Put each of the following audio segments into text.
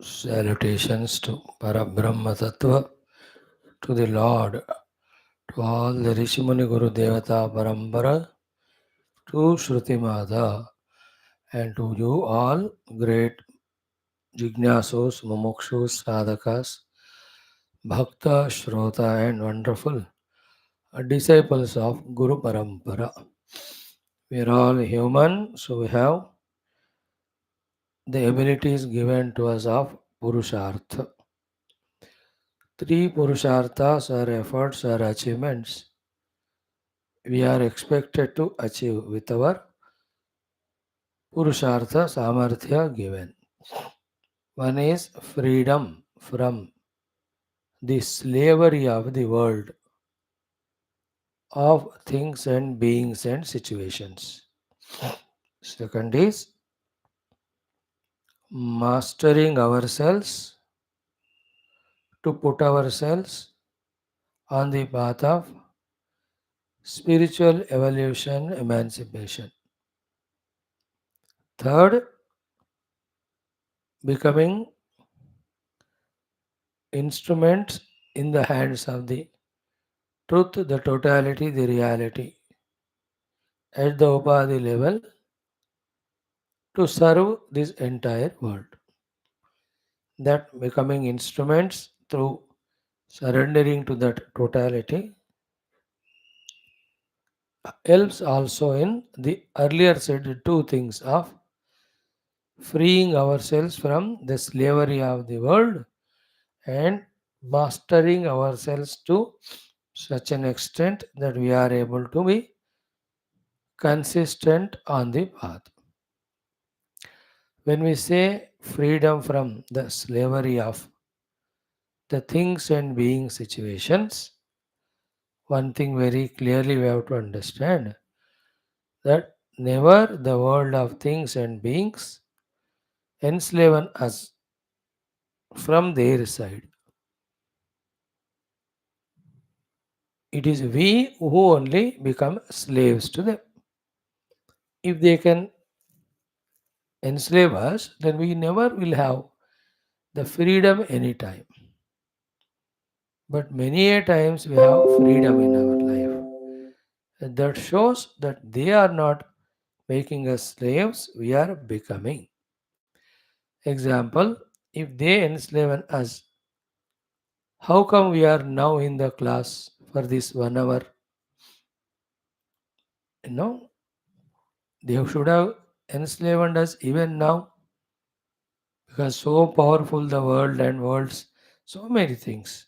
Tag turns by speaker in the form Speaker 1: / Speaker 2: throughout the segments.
Speaker 1: Salutations to Parabrahma Tattva, to the Lord, to all the Rishimuni Guru Devata Parambara, to Shruti Mata, and to you all great Jignasus, Mumukshus, Sadhakas, Bhakta, Shrota, and wonderful disciples of Guru Parampara. We are all human, so we have the abilities given to us of Purushartha. Three Purusharthas are efforts or achievements we are expected to achieve with our Purushartha Samarthya given. One is freedom from the slavery of the world, of things and beings and situations. Second is mastering ourselves to put ourselves on the path of spiritual evolution, emancipation. Third, becoming instruments in the hands of the truth, the totality, the reality at the Upadhi level to serve this entire world. That becoming instruments through surrendering to that totality helps also in the earlier said two things of freeing ourselves from the slavery of the world and mastering ourselves to such an extent that we are able to be consistent on the path. When we say freedom from the slavery of the things and being situations, one thing very clearly we have to understand that never the world of things and beings enslave us from their side. It is we who only become slaves to them. If they can enslave us, then we never will have the freedom anytime. But many a times we have freedom in our life. That shows that they are not making us slaves, we are becoming. Example, if they enslave us, how come we are now in the class for this 1 hour? No, they should have enslaved us even now because so powerful the world and worlds, so many things.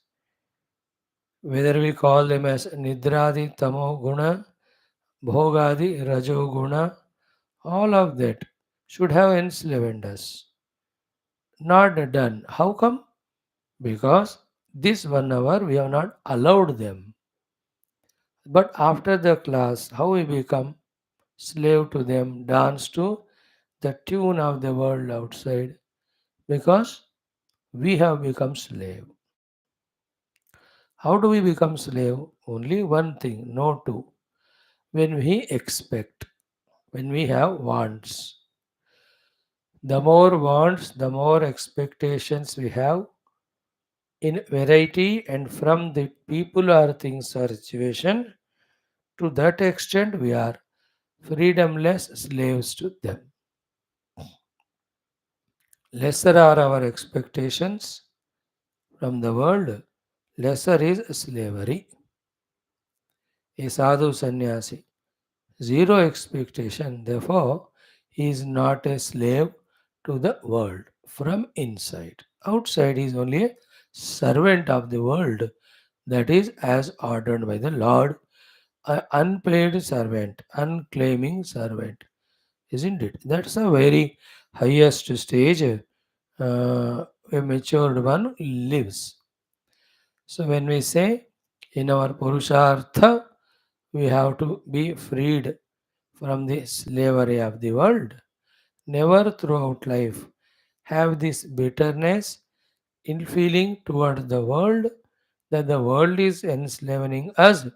Speaker 1: Whether we call them as Nidradi, Tamo Guna, Bhogadi, Rajo Guna, all of that should have enslaved us. Not done. How come? Because this 1 hour we have not allowed them. But after the class, how we become slave to them, dance to the tune of the world outside, because we have become slave. How do we become slave? Only one thing, no two. When we expect, when we have wants. The more wants, the more expectations we have in variety and from the people or things or situation. To that extent, we are freedomless slaves to them. Lesser are our expectations from the world, lesser is slavery. A sadhu sannyasi, zero expectation, therefore, he is not a slave to the world from inside. Outside, he is only a servant of the world, that is, as ordered by the Lord, an unpaid servant, unclaiming servant, isn't it? That's the very highest stage a matured one lives. So when we say in our Purushartha, we have to be freed from the slavery of the world. Never throughout life have this bitterness in feeling toward the world that the world is enslaving us,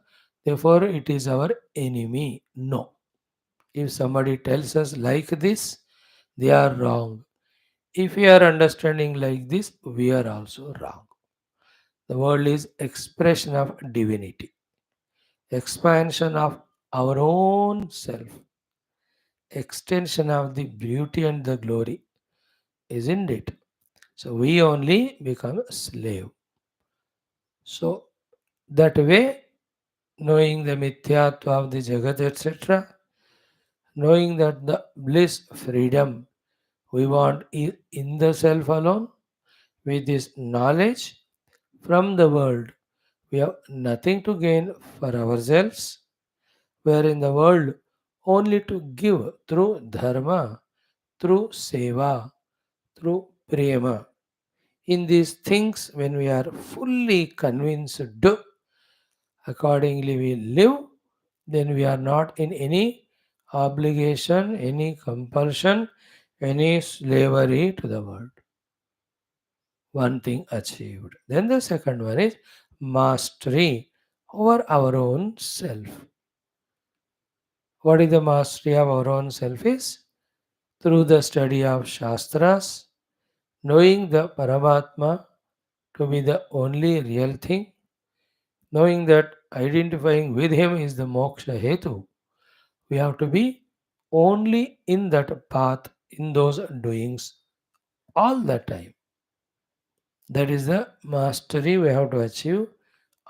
Speaker 1: therefore it is our enemy. No. If somebody tells us like this, they are wrong. If we are understanding like this, we are also wrong. The world is expression of divinity, expansion of our own self, extension of the beauty and the glory, isn't it? So we only become a slave. So that way, knowing the mithyatva of the Jagat, etc., knowing that the bliss, freedom we want is in the self alone, with this knowledge from the world, we have nothing to gain for ourselves. We are in the world only to give through dharma, through seva, through prema. In these things, when we are fully convinced, accordingly we live, then we are not in any obligation, any compulsion, any slavery to the world. One thing achieved. Then the second one is mastery over our own self. What is the mastery of our own self is? Through the study of Shastras, knowing the Paramatma to be the only real thing, knowing that identifying with him is the moksha hetu. We have to be only in that path, in those doings all the time. That is the mastery we have to achieve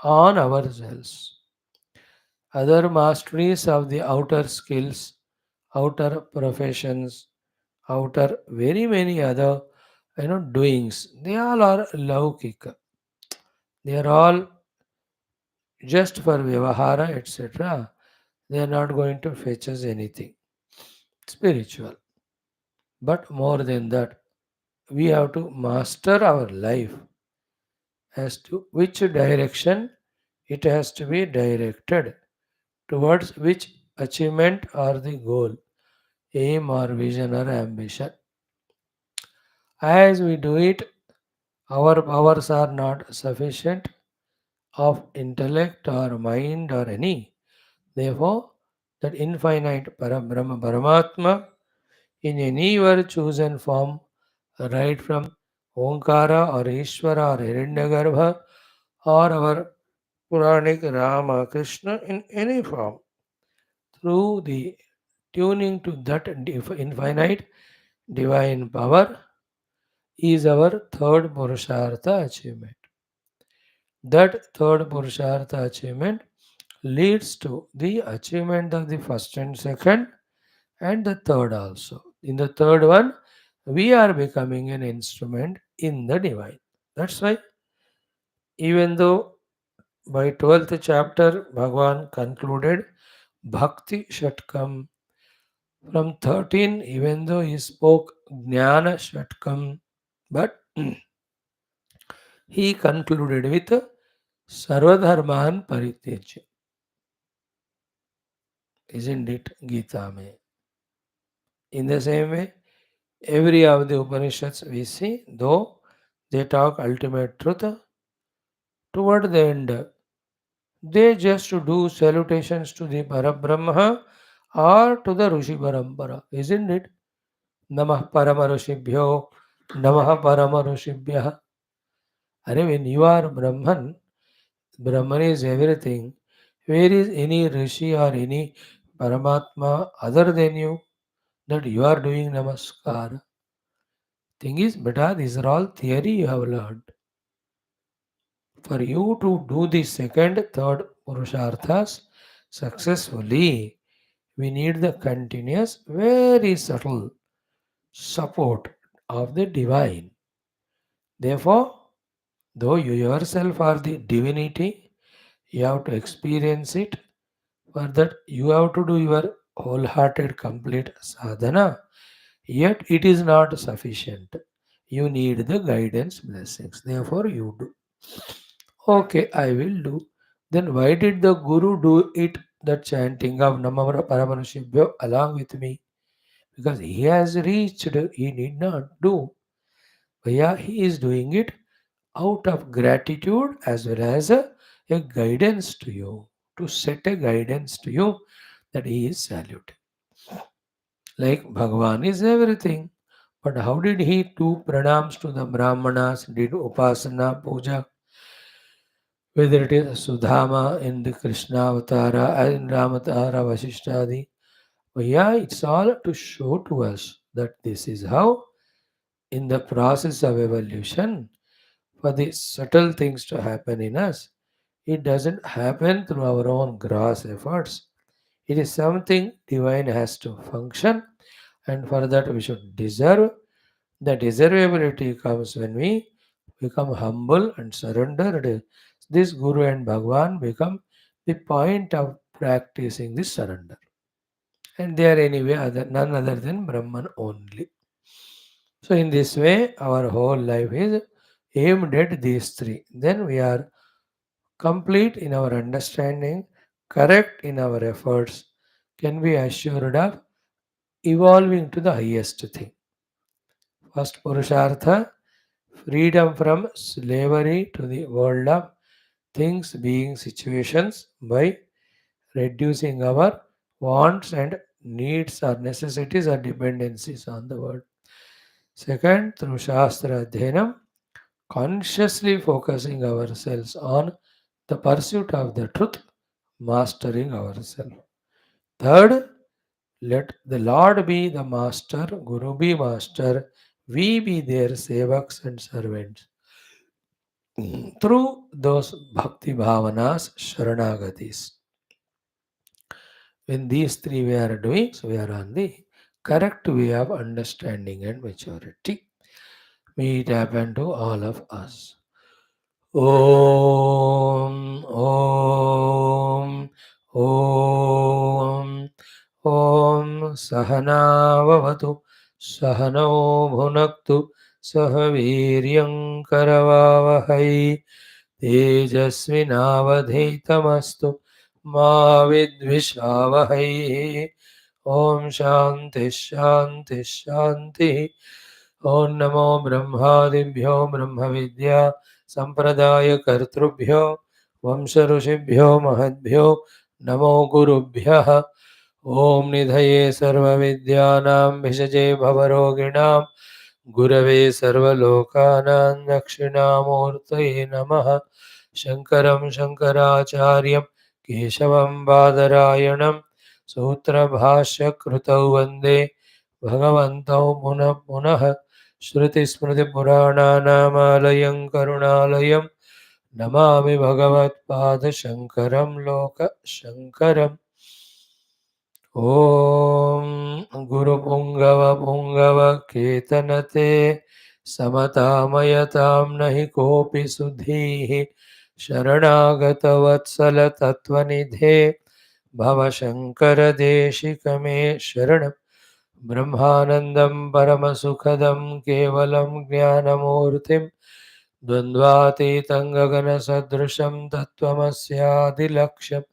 Speaker 1: on ourselves. Other masteries of the outer skills, outer professions, outer very many other doings, they all are laukika. They are all just for vyavahara, etc. They are not going to fetch us anything spiritual. But more than that, we have to master our life as to which direction it has to be directed, towards which achievement or the goal, aim or vision or ambition. As we do it, our powers are not sufficient of intellect or mind or any. Therefore, that infinite Parabrahma Paramatma in any your chosen form, right from Omkara or Ishvara or Hiranyagarbha or our Puranic Rama Krishna in any form, through the tuning to that infinite divine power is our third Purushartha achievement. That third Purushartha achievement leads to the achievement of the first and second and the third also. In the third one, we are becoming an instrument in the divine. That's why, even though by 12th chapter, Bhagavan concluded Bhakti Shatkam. From 13, even though he spoke Jnana Shatkam, but he concluded with Sarvadharman Parityajya. Isn't it Gita mein? In the same way, every of the Upanishads we see, though they talk ultimate truth, toward the end, they just do salutations to the Parabrahma or to the Rishi Parampara, isn't it? Namah Paramarashibhyo, Namah Paramarashibhyah. When you are Brahman, Brahman is everything. Where is any Rishi or any Paramatma other than you that you are doing Namaskar? Thing is, beta, these are all theory you have learned. For you to do the second, third Purusharthas successfully, we need the continuous, very subtle support of the divine. Therefore, though you yourself are the divinity, you have to experience it. For that, you have to do your wholehearted, complete sadhana. Yet, it is not sufficient. You need the guidance, blessings. Therefore, you do. Okay, I will do. Then, why did the Guru do it, that chanting of Namah Paramanashibhyo along with me? Because he has reached, he need not do. Yeah, he is doing it out of gratitude as well as a guidance to you, to set a guidance to you that he is saluted. Like Bhagavan is everything. But how did he do pranams to the Brahmanas, did Upasana, Puja, whether it is Sudhama in the Krishna Avatara, in Ramatara, Vasishtadi? Well, yeah, it's all to show to us that this is how, in the process of evolution, for the subtle things to happen in us, it doesn't happen through our own gross efforts. It is something divine has to function, and for that we should deserve. The desirability comes when we become humble and surrendered. This Guru and Bhagwan become the point of practicing this surrender. And they are anyway none other than Brahman only. So in this way, our whole life is aimed at these three. Then we are complete in our understanding, correct in our efforts, can be assured of evolving to the highest thing. First Purushartha, freedom from slavery to the world of things, being situations by reducing our wants and needs or necessities or dependencies on the world. Second, through Shastra Adhyanam, consciously focusing ourselves on the pursuit of the truth, mastering ourselves. Third, let the Lord be the master, Guru be master, we be their sevaks and servants. Through those bhakti bhavanas, sharanagatis. When these three we are doing, so we are on the correct way of understanding and maturity. May it happen to all of us. Om, Om, Om, Om Sahanavavatu Sahano Bhunaktu Sahaviryam Karavavahai Tejasvinavadhitamastu Ma Vidvishavahai. Om Shanti Shanti Shanti. Om Namo Brahmadibhyo Brahma Vidya Sampradaya Kartrubhyo Vamsa Rushibhyo Mahadbhyo Namo Gurubhyaha. Om Nidhaye Sarva Vidyanam Bhishajay Bhavaroginam Gurave Sarvalokanam Dakshinamurtaye Namaha. Shankaram Shankaracharyam Keshavam Badarayanam Sutra Bhashya Krutau Vande Bhagavantau Punah Punah. Shruti Smriti Purananamayam Karunalayam Namami Bhagavat Pada Shankaram Loka Shankaram. Om Guru Pungava Pungava Ketanate Samatamayatam Nahi Kopi Sudhihi Sharanagata Vatsala Tatvanidhe Bhava Shankara Deshikame Sharanam Brahmanandam Paramasukhadam Kevalam Jnanamurtim Dvandvatitam Gagana Sadrusham Tattvamasyaadilaksham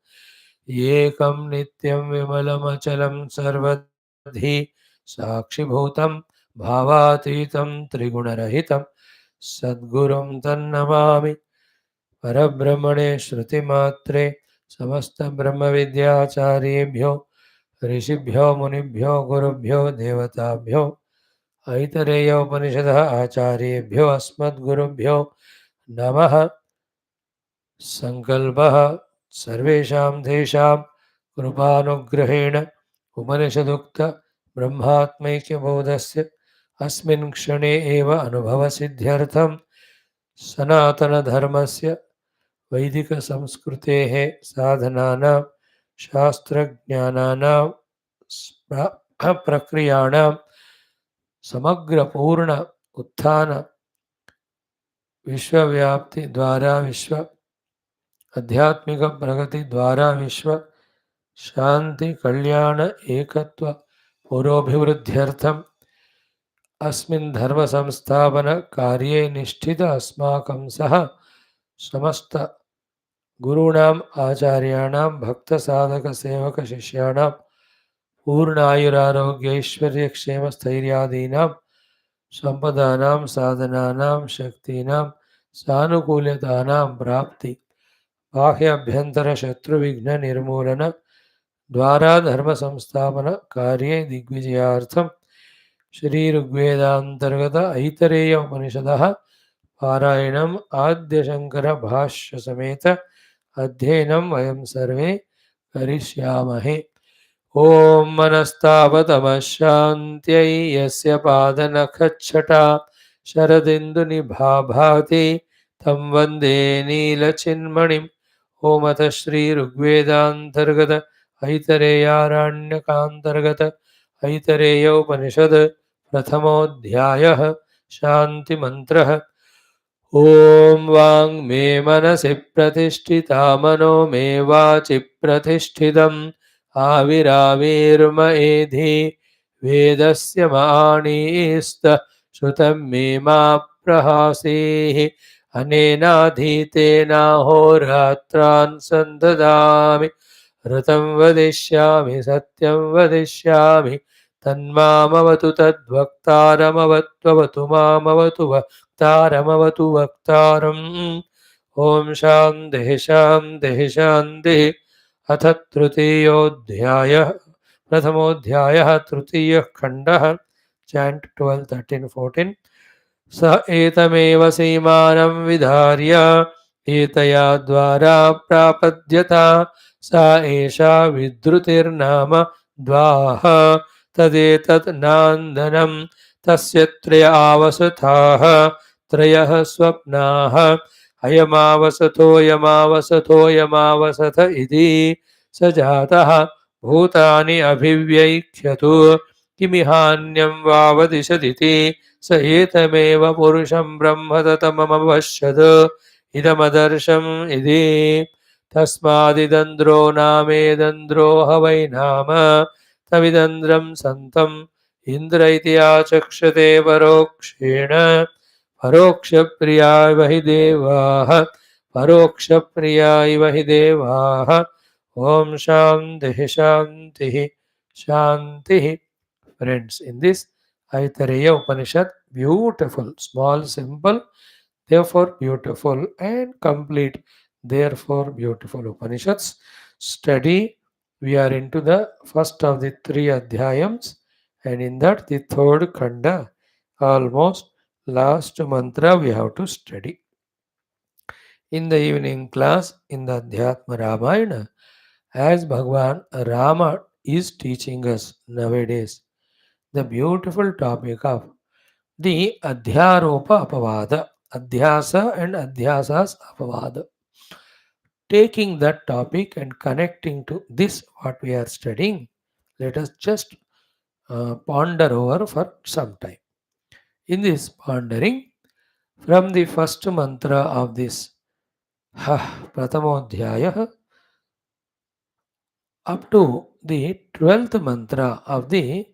Speaker 1: Ekam Nityam Vimalamachalam Sarvadhi Sakshibhutam Bhavatitam Trigunarahitam Sadgurum Tannamami Parabrahmane Shruti Matre Samasta Brahma Vidyacharyebhyo ऋषिभ्यो मुनिभ्यो गुरुभ्यो देवताभ्यो ऐतरेय उपनिषदः आचार्येभ्यो अस्मद्गुरुभ्यो नमः संकल्पः सर्वेषां तेषां कृपानुग्रहेण उपनिषदुक्त ब्रह्मात्मैक्यबोधस्य अस्मिन् क्षणे एव अनुभवसिद्ध्यर्थं सनातनधर्मस्य वैदिकसंस्कृतेः साधनानां शास्त्रज्ञानानां प्रक्रियाणां समग्रपूर्ण उत्थान विश्वव्याप्ति द्वारा विश्व आध्यात्मिक प्रगति द्वारा विश्व शांति कल्याण एकत्व पुरोभिवृद्ध्यर्थम अस्मिन् धर्म संस्थापन कार्ये निष्ठित अस्माकं सह समस्त गुरूणाम् आचार्याणां भक्त साधक सेवक शिष्याणां पूर्णायुरारोग्यैश्वर्यक्षेमस्थैर्यादीनां सम्पदानां साधनानां शक्तीनां सानुकूल्यतानां प्राप्ति बाह्याभ्यन्तर शत्रुविघ्न निर्मूलन द्वारा धर्म संस्थापन कार्ये दिग्विजयार्थं श्रीऋग्वेदान्तर्गत ऐतरेय उपनिषदः पारायणम् आद्यशङ्करभाष्यसमेत अध्ययनं वयं सर्वे करिष्यामहे। ॐ मनस्तावतमशान्त्यै यस्य पादनखच्छटा शरदिन्दुनिभाभाति तं वन्दे नीलचिन्मणिम्। ॐ अथ श्रीऋग्वेदान्तर्गत ऐतरेयारण्यकान्तर्गत ऐतरेय उपनिषद प्रथमोऽध्यायः शान्तिमन्त्रः। ॐ वाङ्मे मनसि प्रतिष्ठिता मनो मे वाचि प्रतिष्ठितम् आविराविर्म एधि वेदस्य माणीस्त श्रुतं मे मा प्रहासेः अनेनाधीतेनाहोरात्रान् सन्ददामि ऋतं वदिष्यामि सत्यं वदिष्यामि तन्मामवतु तद्वक्तारमवत्ववतु मामवतु वक्तारमवतु वक्तारम्। ॐ शान्तिः शान्तिः शान्तिः। अथ तृतीयोऽध्यायः प्रथमोऽध्यायः तृतीयः खण्डः। चाण्ट् 12, 13, 14। स एतमेव सीमानं विधार्य एतया द्वारा प्रापद्यता सा एषा विद्रुतिर्नाम द्वाः तदेतत् नान्दनं तस्य त्रय आवसथाः त्रयः स्वप्नाः अयमावसथोऽयमावसथोऽयमावसथ इति स जातः भूतानि अभिव्यैख्यतु किमिहान्यं वावदिशदिति स एतमेव पुरुषं ब्रह्म ततममपश्यत् इदमदर्शम् इति तस्मादिदन्द्रो नामेदन्द्रो ह वै नाम तमिदन्द्रं सन्तम् इन्द्र इति आचक्षते परोक्षेण परोक्षप्रिया इव हि देवाः परोक्षप्रिया इव हि देवाः। ॐ शान्तिः शान्तिः शान्तिः। Friends, in this Aitareya Upanishad, beautiful, small, simple, therefore beautiful, and complete, therefore beautiful Upanishads study. We are into the first of the three adhyayams, and in that, the third khanda, almost last mantra, we have to study. In the evening class, in the Adhyatma Ramayana, as Bhagwan Rama is teaching us nowadays, the beautiful topic of the Adhyaropa Apavada, Adhyasa and Adhyasa's Apavada. Taking that topic and connecting to this, what we are studying, let us just ponder over for some time. In this pondering, from the first mantra of this Pratamodhyaya up to the 12th mantra of the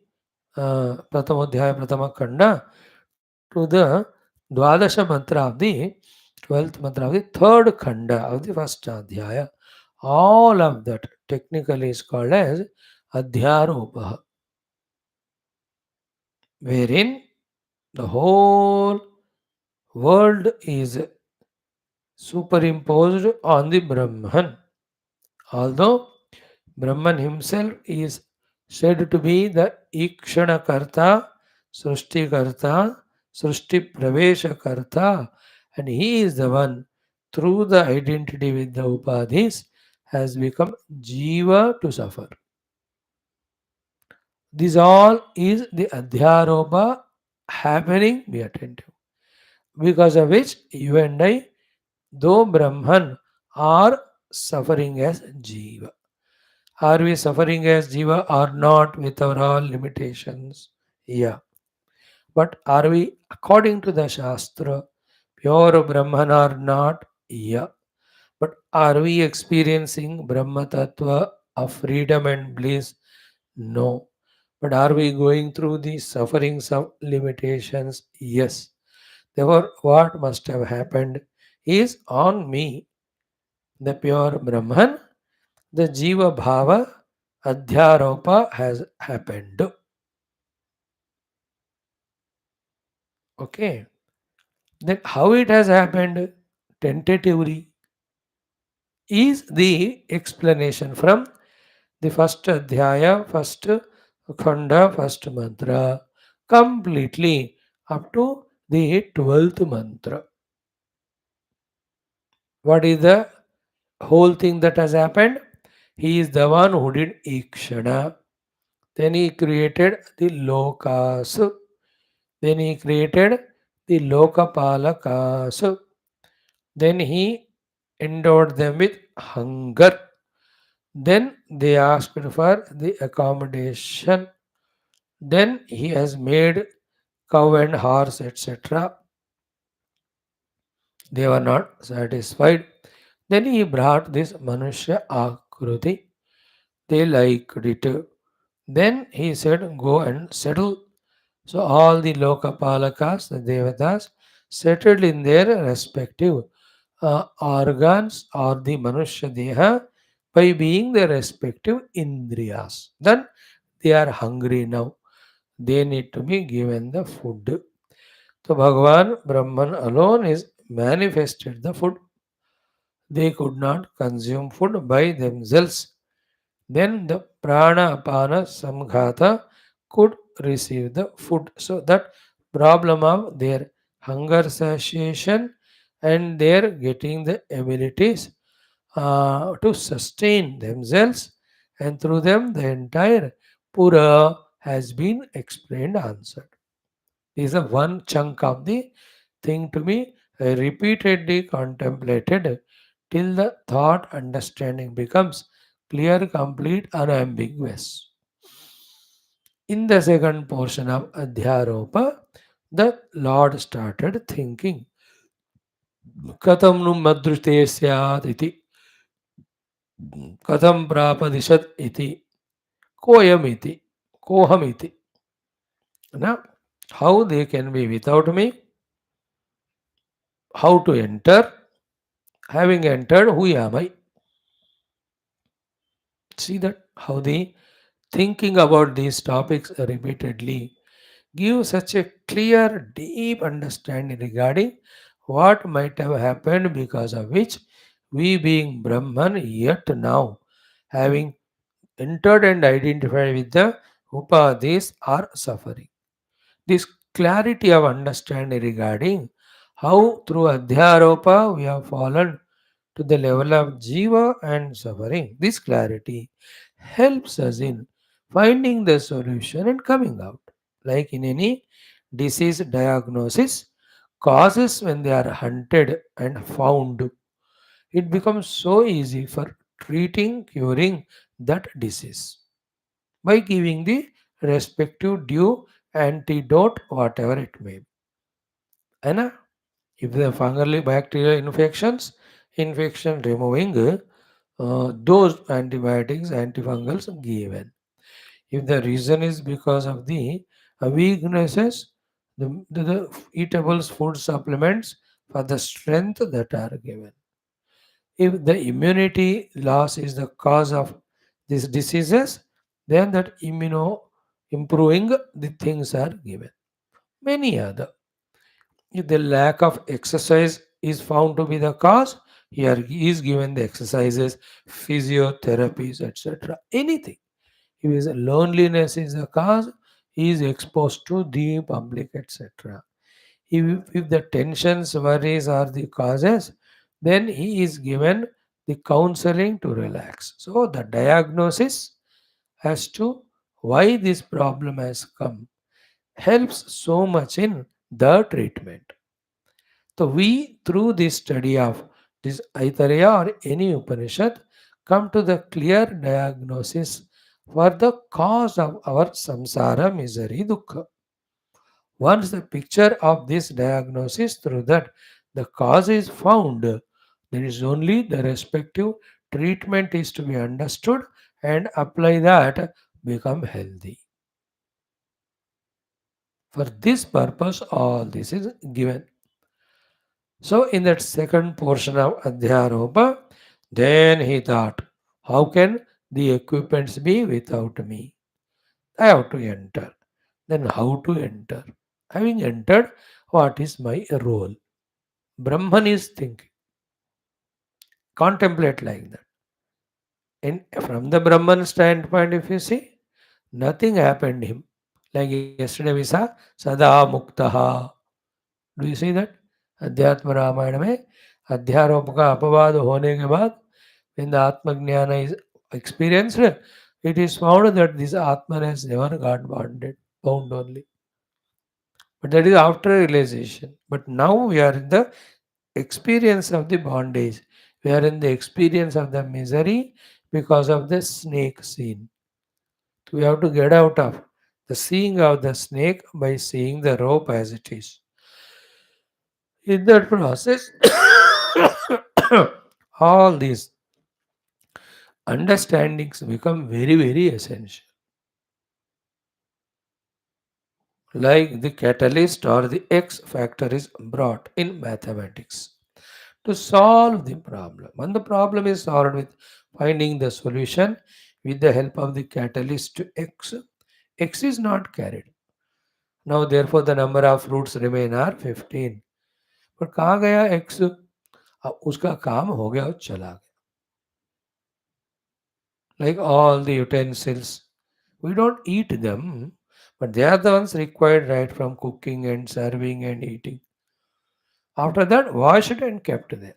Speaker 1: Pratamodhyaya Pratama Kanda to the Dwadasha mantra of the 12th mantra of the third Khanda of the first Adhyaya. All of that technically is called as Adhyaropa, wherein the whole world is superimposed on the Brahman. Although Brahman himself is said to be the Ikshana Karta, Srushti Karta, Srushti Pravesha Karta, and he is the one through the identity with the Upadhis has become Jiva to suffer. This all is the Adhyaropa happening, be attentive, because of which you and I, though Brahman, are suffering as Jiva. Are we suffering as Jiva or not with our all limitations? Yeah. But are we, according to the Shastra, pure Brahman or not? Yeah. But are we experiencing Brahma Tattva of freedom and bliss? No. But are we going through the sufferings of limitations? Yes. Therefore, what must have happened is on me, the pure Brahman, the Jiva Bhava Adhyaropa has happened. Okay. Then how it has happened tentatively is the explanation from the first Adhyaya, first Khanda, first mantra. completely up to the 12th mantra. What is the whole thing that has happened? He is the one who did Ikshana. Then he created the Lokas. Then he created the Lokapalakas. Then he endowed them with hunger. Then they asked for the accommodation. Then he has made cow and horse, etc. They were not satisfied. Then he brought this Manushya Akruti. They liked it. Then he said, go and settle. So all the Lokapalakas, the Devatas, settled in their respective organs or the Manushya Deha by being their respective Indriyas. Then they are hungry now. They need to be given the food. So Bhagavan Brahman alone is manifested the food. They could not consume food by themselves. Then the prana apana samghata could receive the food. So that problem of their hunger satiation and their getting the abilities to sustain themselves, and through them the entire pura has been explained, answered. This is a one chunk of the thing to be repeatedly contemplated till the thought understanding becomes clear, complete, unambiguous. In the second portion of Adhyaropa, the Lord started thinking, Katam nu madrute syat iti, Katam prapadishat iti, Koyam iti, Koham iti. Now, how they can be without me, how to enter, having entered, who am I? See that how the thinking about these topics repeatedly give such a clear, deep understanding regarding what might have happened, because of which we, being Brahman, yet now having entered and identified with the Upadhis, are suffering. This clarity of understanding regarding how through Adhyaropa we have fallen to the level of jiva and suffering. This clarity helps us in finding the solution and coming out. Like in any disease diagnosis, causes when they are hunted and found, it becomes so easy for treating, curing that disease by giving the respective due antidote, whatever it may be. And if the fungal bacterial infections, infection removing those antibiotics, antifungals given. If the reason is because of the weaknesses, the eatables, food supplements for the strength that are given. If the immunity loss is the cause of these diseases, then that immuno improving the things are given. Many other. If the lack of exercise is found to be the cause, here he is given the exercises, physiotherapies, etc. Anything. If his loneliness is the cause, he is exposed to the public, etc. If the tensions, worries are the causes, then he is given the counseling to relax. So the diagnosis as to why this problem has come helps so much in the treatment. So we, through this study of this Aitareya or any Upanishad, come to the clear diagnosis for the cause of our samsara, misery, dukkha. Once the picture of this diagnosis through that the cause is found, there is only the respective treatment is to be understood and apply that, become healthy. For this purpose, all this is given. So, in that second portion of Adhyaropa, then he thought, how can the equipments be without me? I have to enter. Then, how to enter? Having entered, what is my role? Brahman is thinking, contemplate like that. And from the Brahman standpoint, if you see, nothing happened to him. Like yesterday we saw Sada Muktaha. Do you see that? अध्यात्म रामायण में अध्यारोप का अपवाद होने के बाद when the Atma Jnana is experienced, it is found that this Atman has never got bound only. But that is after realization. But now we are in the experience of the bondage. We are in the experience of the misery because of the snake scene. So we have to get out of the seeing of the snake by seeing the rope as it is. In that process, all these understandings become very, very essential. Like the catalyst or the X factor is brought in mathematics to solve the problem. When the problem is solved with finding the solution with the help of the catalyst to X, X is not carried. Now, therefore, the number of fruits remain are 15. पर कहाँ गया X? अब उसका काम हो गया और चला गया. Like all the utensils, we don't eat them, but they are the ones required right from cooking and serving and eating. After that, washed and kept there.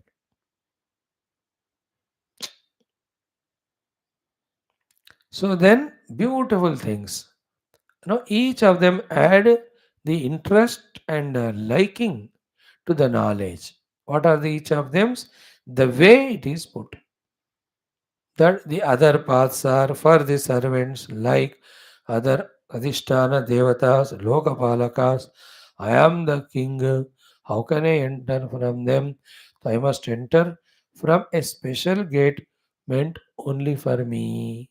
Speaker 1: So then, beautiful things. Each of them add the interest and liking to the knowledge. What are each of them? The way it is put. That the other paths are for the servants like other Adhisthana Devatas, Lokapalakas. I am the king. How can I enter from them? So I must enter from a special gate meant only for me.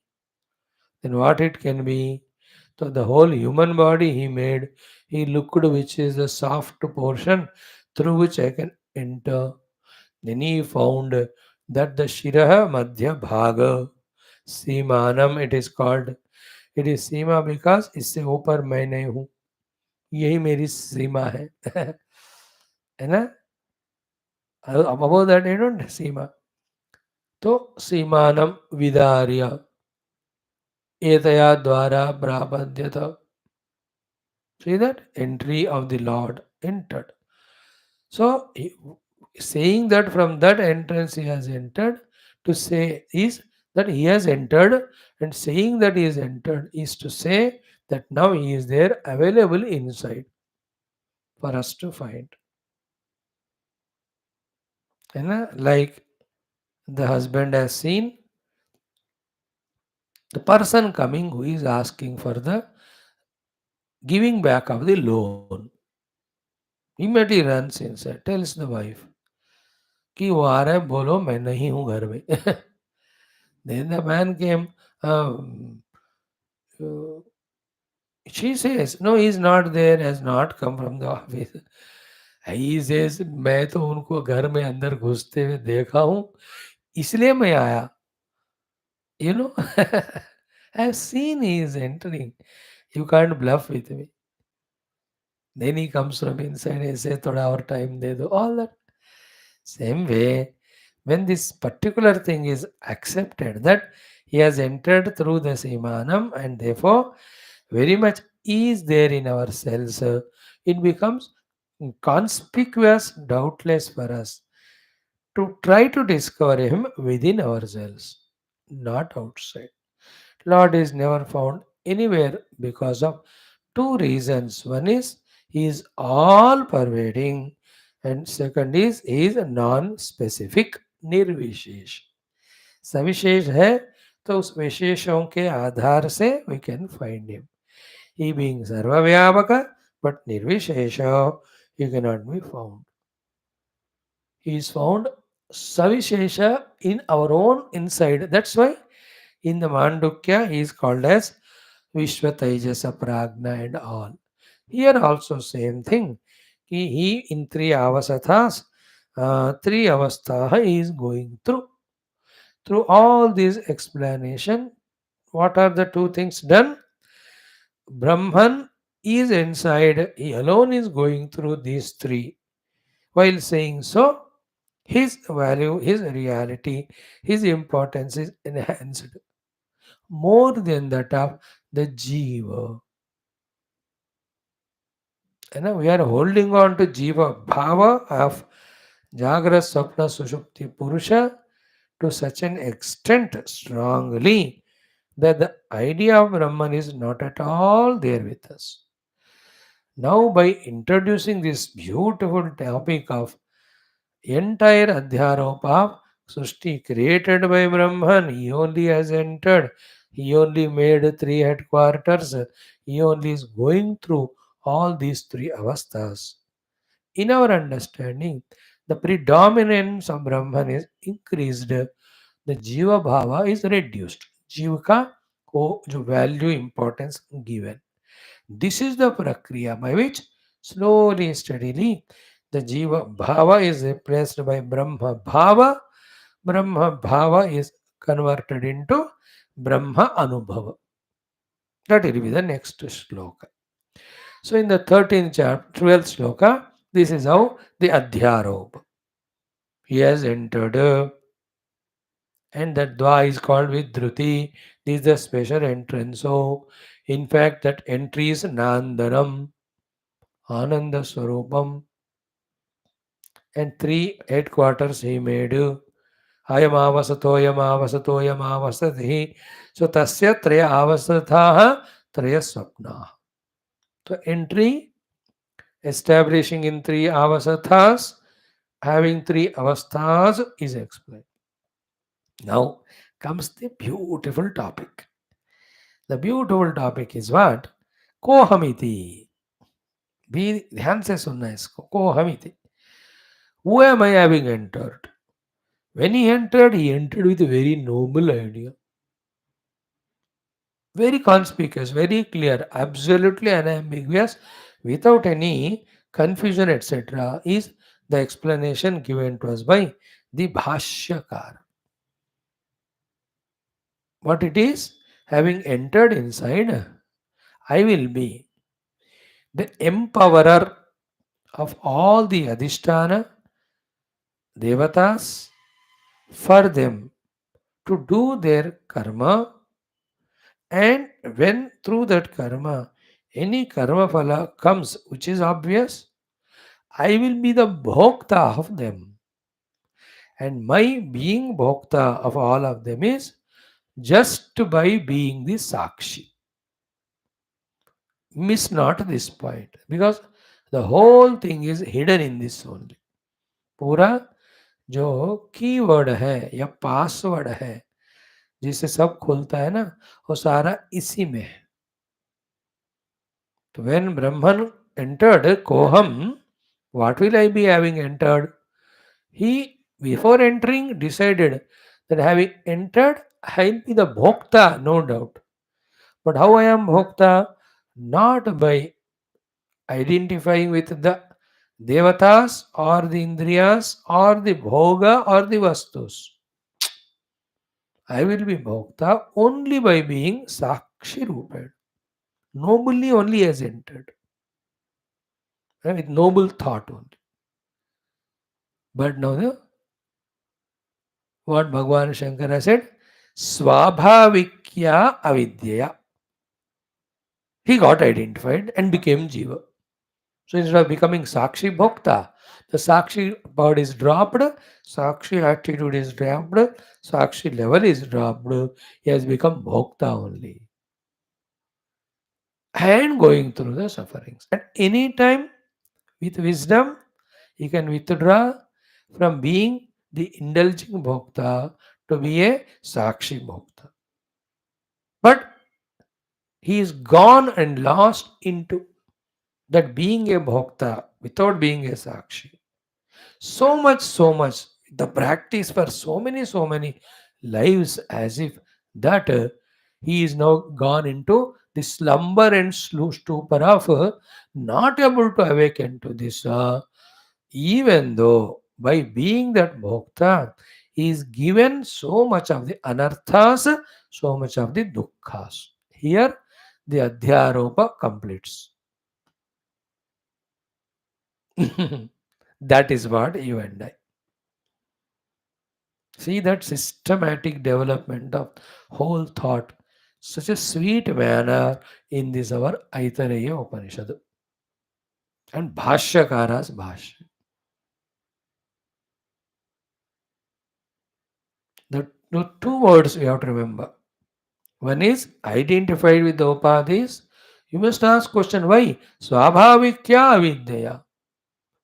Speaker 1: Then what it can be? So the whole human body he made, he looked which is the soft portion through which I can enter. Then he found that the Shiraha Madhya Bhaga Simanam it is called. It is Seema because इससे ऊपर मैं नहीं हूँ. यही मेरी सीमा है. है ना? Above that you don't सीमा. तो सीमानम विदार्य एतया द्वारा ब्राह्मण्यत. See that? Entry of the Lord entered. So, saying that from that entrance he has entered, to say is that he has entered, and saying that he has entered is to say that now he is there available inside for us to find. Like the husband has seen the person coming who is asking for the giving back of the loan. Immediately runs inside, tells the wife कि वो आ रहा है बोलो मैं नहीं हूँ घर में. Then the man came. um, uh, she says, no, he's not there, has not come from the office. He says, मैं तो उनको घर में अंदर घुसते हुए देखा हूँ, इसलिए मैं आया. You know, I've seen he is entering. You can't bluff with me. Then he comes from inside and says, थोड़ा और time दे दो. All that. Same way, when this particular thing is accepted, that he has entered through the Simanam and therefore very much is there in ourselves, it becomes conspicuous, doubtless for us to try to discover him within ourselves, not outside. Lord is never found anywhere because of two reasons. One is he is all pervading, and second is he is non-specific, निर्विशेष. सविशेष है तो उस विशेषों के आधार से we can find him. He being sarvavyapaka but nirvishesha, he cannot be found. He is found savishesha in our own inside. That's why in the Mandukya he is called as Vishwa Tejasa Pragna and all. Here also same thing. He in three avasathas, three avastha he is going through. Through all these explanation, what are the two things done? Brahman is inside, he alone is going through these three. While saying so, his value, his reality, his importance is enhanced more than that of the Jiva. And now we are holding on to Jiva Bhava of Jagra Swapna Sushupti Purusha to such an extent strongly that the idea of Brahman is not at all there with us. Now, by introducing this beautiful topic of entire Adhyaropa of Srishti created by Brahman, he only has entered, he only made three headquarters, he only is going through all these three avasthas. In our understanding, the predominance of Brahman is increased, the Jiva Bhava is reduced. Jiva ka को जो value importance given. This is the prakriya by which slowly, steadily, the Jiva Bhava is replaced by Brahma Bhava. Brahma Bhava is converted into Brahma Anubhava. That will be the next shloka. So in the 13th chapter, 12th shloka, this is how the Adhyaropa. He has entered, and that Dva is called with Dhruti. This is the special entrance. So, in fact, that entry is Nandaram, Ananda Swarupam, and three headquarters he made. Ayamavasatoyamavasatoyamavasati. So, Tasya Traya Avasathaha Traya Swapna. So, entry establishing in three avasathas, having three avasthas is explained. Now comes the beautiful topic. The beautiful topic is what? Kohamiti. भी ध्यान से सुनना है इसको. Kohamiti. Who am I having entered? When he entered with a very noble idea. Very conspicuous, very clear, absolutely unambiguous, without any confusion, etc., is the explanation given to us by the Bhashyakara. What it is? Having entered inside, I will be the empowerer of all the Adhisthana Devatas for them to do their karma, and when through that karma any karma phala comes which is obvious, I will be the bhokta of them, and my being bhokta of all of them is just by being the sakshi. Miss not this point, because the whole thing is hidden in this only. पूरा जो keyword है या password है जिससे सब खुलता है ना, वो सारा इसी में है. तो when Brahman entered Koham, what will I be having entered? He, before entering, decided that having entered, I will be the Bhokta, no doubt. But how I am Bhokta? Not by identifying with the Devatas or the Indriyas or the Bhoga or the Vastus. I will be Bhokta only by being Sakshi Rupad. Nobly only has entered. With noble thought only. But now what Bhagavan Shankara said, Swabhavikya Avidyaya. He got identified and became Jiva. So instead of becoming Sakshi Bhokta, the Sakshi part is dropped, Sakshi attitude is dropped, Sakshi level is dropped. He has become Bhokta only. And going through the sufferings. At any time, with wisdom, he can withdraw from being the indulging Bhokta to be a Sakshi Bhokta. But he is gone and lost into that being a Bhokta without being a Sakshi. So much, the practice for so many lives as if that he is now gone into the slumber and stupor of not able to awaken to this, even though by being that bhokta, he is given so much of the anarthas, so much of the dukkhas. Here, the adhyaropa completes. That is what you and I. See that systematic development of whole thought, such a sweet manner in this our Aitareya Upanishad. and Bhashyakara's Bhashya. The two words you have to remember. One is identified with the upadhis. You must ask question why? Swabhavikya avidya.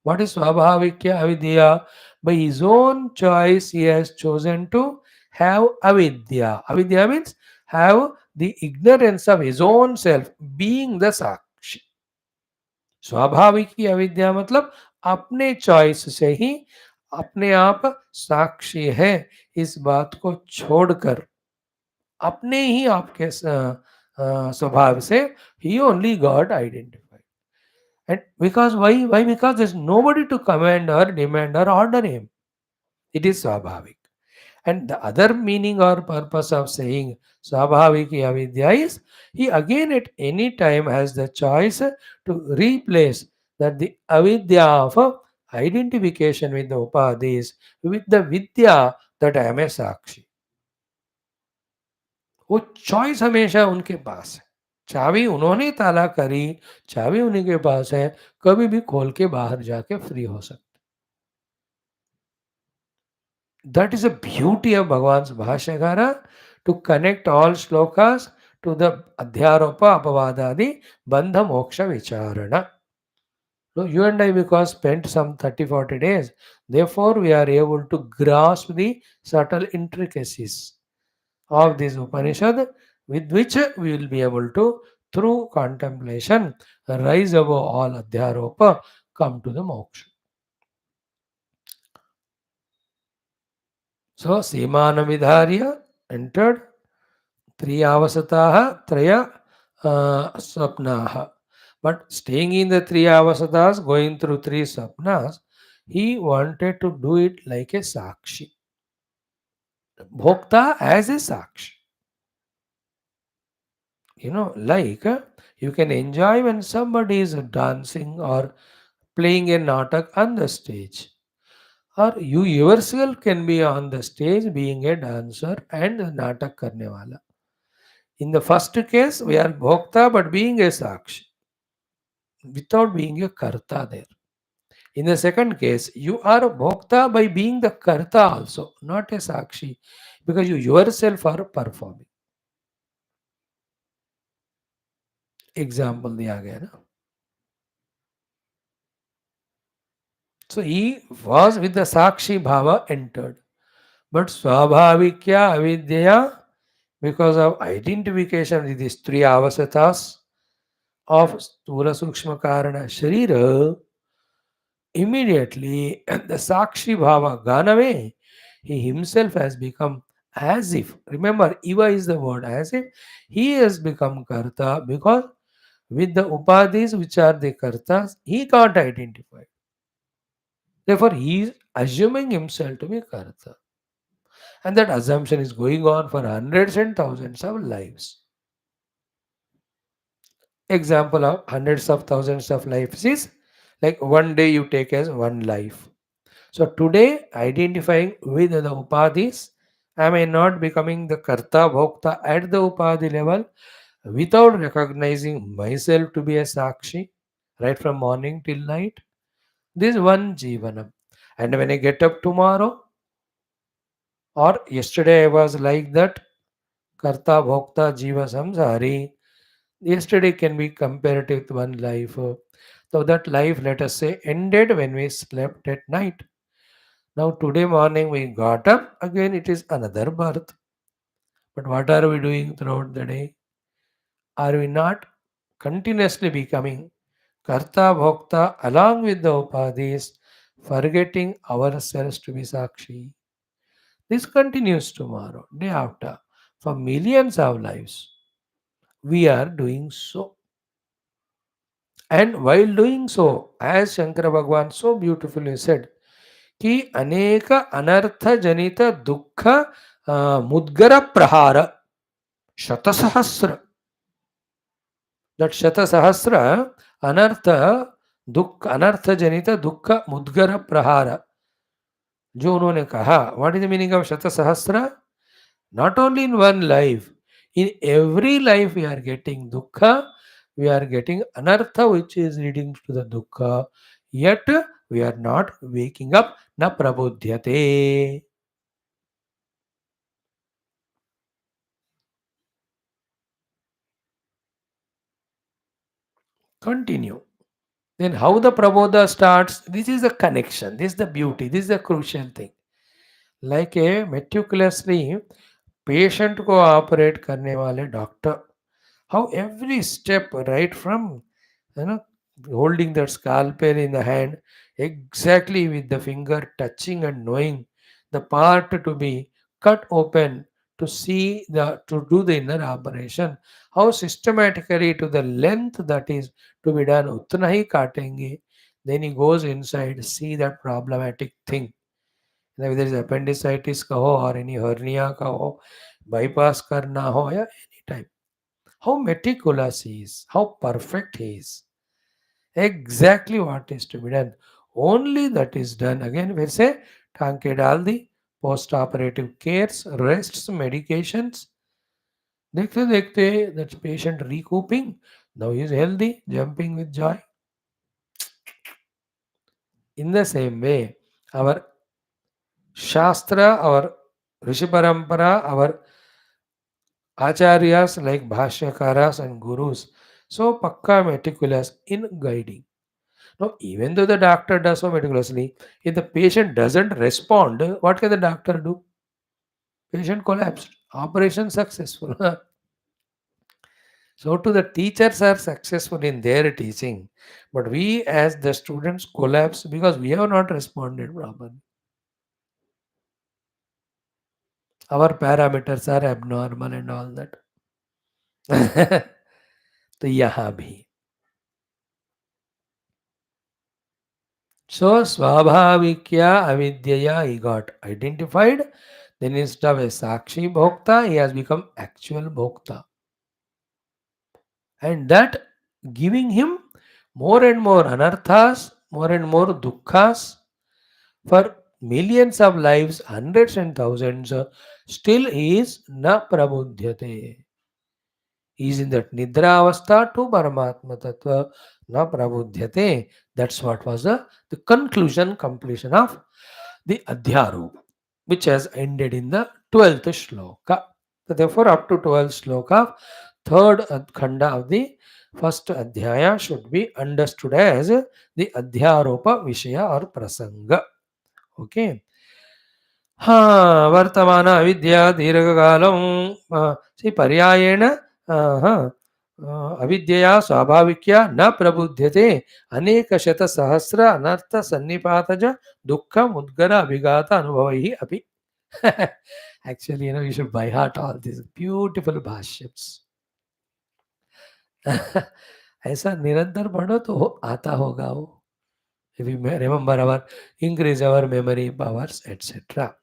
Speaker 1: What is Swabhavikya avidya? By his own choice, he has chosen to have avidya. Avidya means have the ignorance of his own self, being the sakshi. स्वाभाविक की अविद्या मतलब अपने choice से ही अपने आप साक्षी है, इस बात को छोड़कर अपने ही आपके स्वभाव से he only got identified. And because why? Because there's nobody to command or demand or order him. It is swabhavik. And the other meaning or purpose of saying Swabhaviki Avidya is he again at any time has the choice to replace that the avidya of identification with the upadhis with the vidya that I am a sakshi. वो choice हमेशा उनके पास है, चाबी उन्होंने ताला करी, चाबी उन्हीं के पास है, कभी भी खोल के बाहर जाके फ्री हो सकते. That is the beauty of Bhagavan's Bhashyakara to connect all shlokas to the Adhyaropa Apavadadi Bandha Moksha Vicharana. So you and I, because spent some 30-40 days, therefore we are able to grasp the subtle intricacies of this Upanishad, with which we will be able to, through contemplation, rise above all Adhyaropa, come to the moksha. So Semanamidharya entered. Triyavasataha Traya Swapnaha. But staying in the three avasatas, going through three sapnas, he wanted to do it like a sakshi. Bhokta as a sakshi. Like you can enjoy when somebody is dancing or playing a natak on the stage. Or you yourself can be on the stage being a dancer and a natak karne wala. In the first case, we are bhokta but being a sakshi, without being a karta there. In the second case, you are a bhokta by being the karta also, not a sakshi, because you yourself are performing. Example दिया गया ना. So he was with the sakshi bhava entered. But swabhavikya avidya, because of identification with these three avasatas of sthula sukshma karana sharira, immediately the Sakshi Bhava gone away. He himself has become as if, remember, Iva is the word, as if he has become Karta, because with the Upadhis, which are the Kartas, he can't identify. Therefore, he is assuming himself to be Karta. And that assumption is going on for hundreds and thousands of lives. Example of hundreds of thousands of lives is like one day you take as one life. So today, identifying with the upadhis, am I not becoming the karta bhokta at the upadhi level without recognizing myself to be a sakshi, right from morning till night? This is one jivanam. And when I get up tomorrow, or yesterday I was like that, karta bhokta jiva samsari. Yesterday can be compared with one life. So that life, let us say, ended when we slept at night. Now, today morning we got up, again it is another birth. But what are we doing throughout the day? Are we not continuously becoming Karta Bhokta along with the Upadhis, forgetting ourselves to be Sakshi? This continues tomorrow, day after, for millions of lives. We are doing so. And while doing so, as Shankara Bhagwan so beautifully said, कि अनेक अनर्थ जनित दुख मुद्गर प्रहार शतसहस्र, that शतसहस्र अनर्थ दुख अनर्थ जनित दुख मुद्गर प्रहार जो उन्होंने कहा. What is the meaning of शतसहस्र? Not only in one life, in every life we are getting dukkha we are getting anartha which is leading to the dukkha, yet we are not waking up, na prabodhyate. Continue. Then how the prabodha starts? This is the connection, this is the beauty, this is the crucial thing. Like a meticulously patient को operate करने वाले doctor, how every step right from, you know, holding that scalpel in the hand, exactly with the finger touching and knowing the part to be cut open to see the to do the inner operation, how systematically to the length that is to be done उतना ही काटेंगे. Then he goes inside, see that problematic thing, whether it's appendicitis का हो or any hernia का हो, bypass करना हो या any time. How meticulous he is, how perfect he is. Exactly what is to be done. Only that is done. Again, we say, टांके डाल दी, post operative cares, rests, medications. देखते देखते that patient recouping. Now he is healthy, jumping with joy. In the same way, our Shastra, our Rishi Parampara, our Acharyas like Bhashyakaras and Gurus, so pakka meticulous in guiding. Now, even though the doctor does so meticulously, if the patient doesn't respond, what can the doctor do? Patient collapsed. Operation successful. So, to the teachers are successful in their teaching, but we as the students collapse because we have not responded properly. Our parameters are abnormal and all that. तो यहाँ भी so swabhavikya avidyaya he got identified. Then instead of a sakshi bhokta, he has become actual bhokta. And that giving him more and more anarthas, more and more dukkha's for millions of lives, hundreds and thousands, still he is na prabudhyate. He is in that nidra avastha to Paramatma Tattva na prabudhyate. That's what was the conclusion, completion of the Adhyaropa, which has ended in the 12th shloka. So therefore, up to 12th shloka, third khanda of the first Adhyaya should be understood as the Adhyaropa Vishaya or Prasanga. Okay. वर्तमान अविद्या दीर्घकालं पर्यायेण अविद्यया स्वाभाविक्या न प्रबुध्यते अनेकशतसहस्र अनर्थ सन्निपातज दुःख मुद्गर अभिघात अनुभवैः अपि. Actually, you should by heart all these beautiful bhashyams. ऐसा निरंतर पढ़ो तो आता होगा वो. If we remember our increase our memory powers, etc.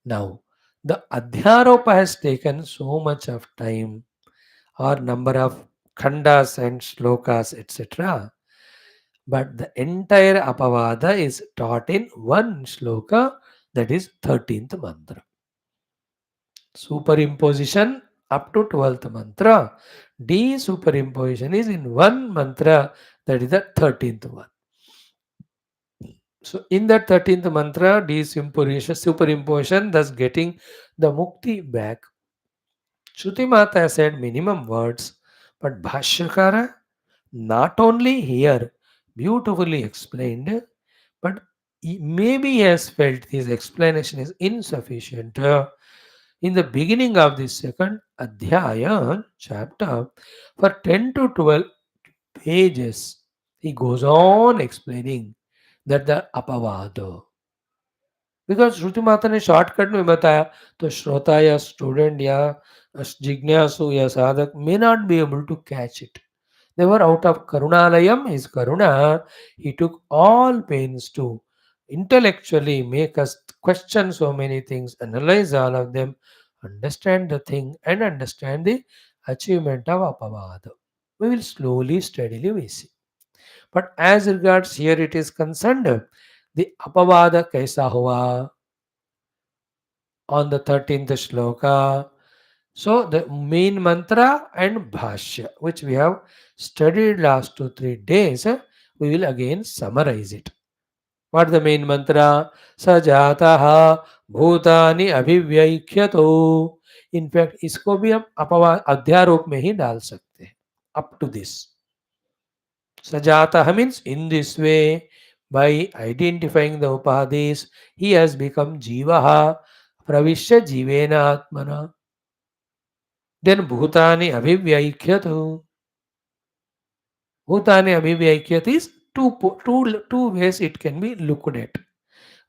Speaker 1: Now, the Adhyaropa has taken so much of time or number of khandas and shlokas, etc. But the entire Apavada is taught in one shloka, that is 13th mantra. Superimposition up to 12th mantra. De-superimposition is in one mantra, that is the 13th one. So in that 13th mantra, superimposition, thus getting the mukti back. Shruti Mata said minimum words, but Bhashyakara not only here beautifully explained, but maybe he has felt his explanation is insufficient. In the beginning of the second Adhyaya chapter, for 10 to 12 pages, he goes on explaining that the apavada. Because श्रुति माता ने shortcut में बताया तो श्रोता या student या जिज्ञासु या साधक may not be able to catch it. They were out of Karunalayam, his Karuna. He took all pains to intellectually make us question so many things, analyze all of them, understand the thing, and understand the achievement of Apavada. We will slowly, steadily we see. But as regards here it is concerned, the Apavada kaisa hua on the 13th shloka. So the main mantra and Bhashya, which we have studied last 2 3 days, we will again summarize it. What the main mantra? Sajataha bhutani abhivyaikhyato. In fact, इसको भी हम अपवा अध्यारोप में ही डाल सकते हैं. Up to this. Sajataha means in this way, by identifying the upadhis, he has become jivaha, pravishya jivena atmana. Then bhutani abhivyaikyatu. Bhutani abhivyaikyat is two ways it can be looked at.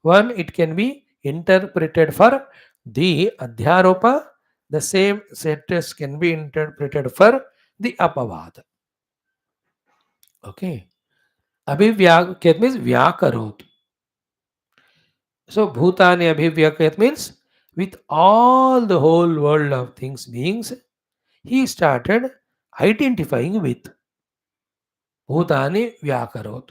Speaker 1: One, it can be interpreted for the adhyaropa. The same sentence can be interpreted for the apavada. Okay. Abhivyakhyat means vyakarot. So bhutani abhivyakhyat means with all the whole world of things beings, he started identifying with bhutani vyakarot.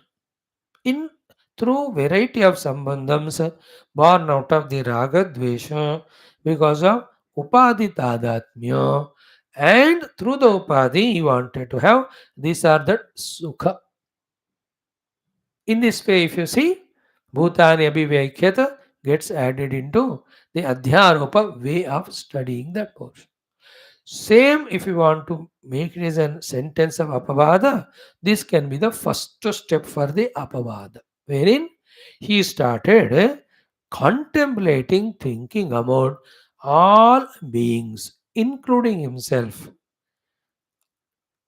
Speaker 1: In through variety of sambandhams born out of the raga dvesha because of upadhi tadatmya, and through the upadhi he wanted to have these are the sukha. In this way, if you see, bhutani abhivyakhyata gets added into the adhyaropa way of studying that portion. Same if you want to make it as a sentence of apavada, this can be the first step for the apavada, wherein he started contemplating, thinking about all beings, including himself.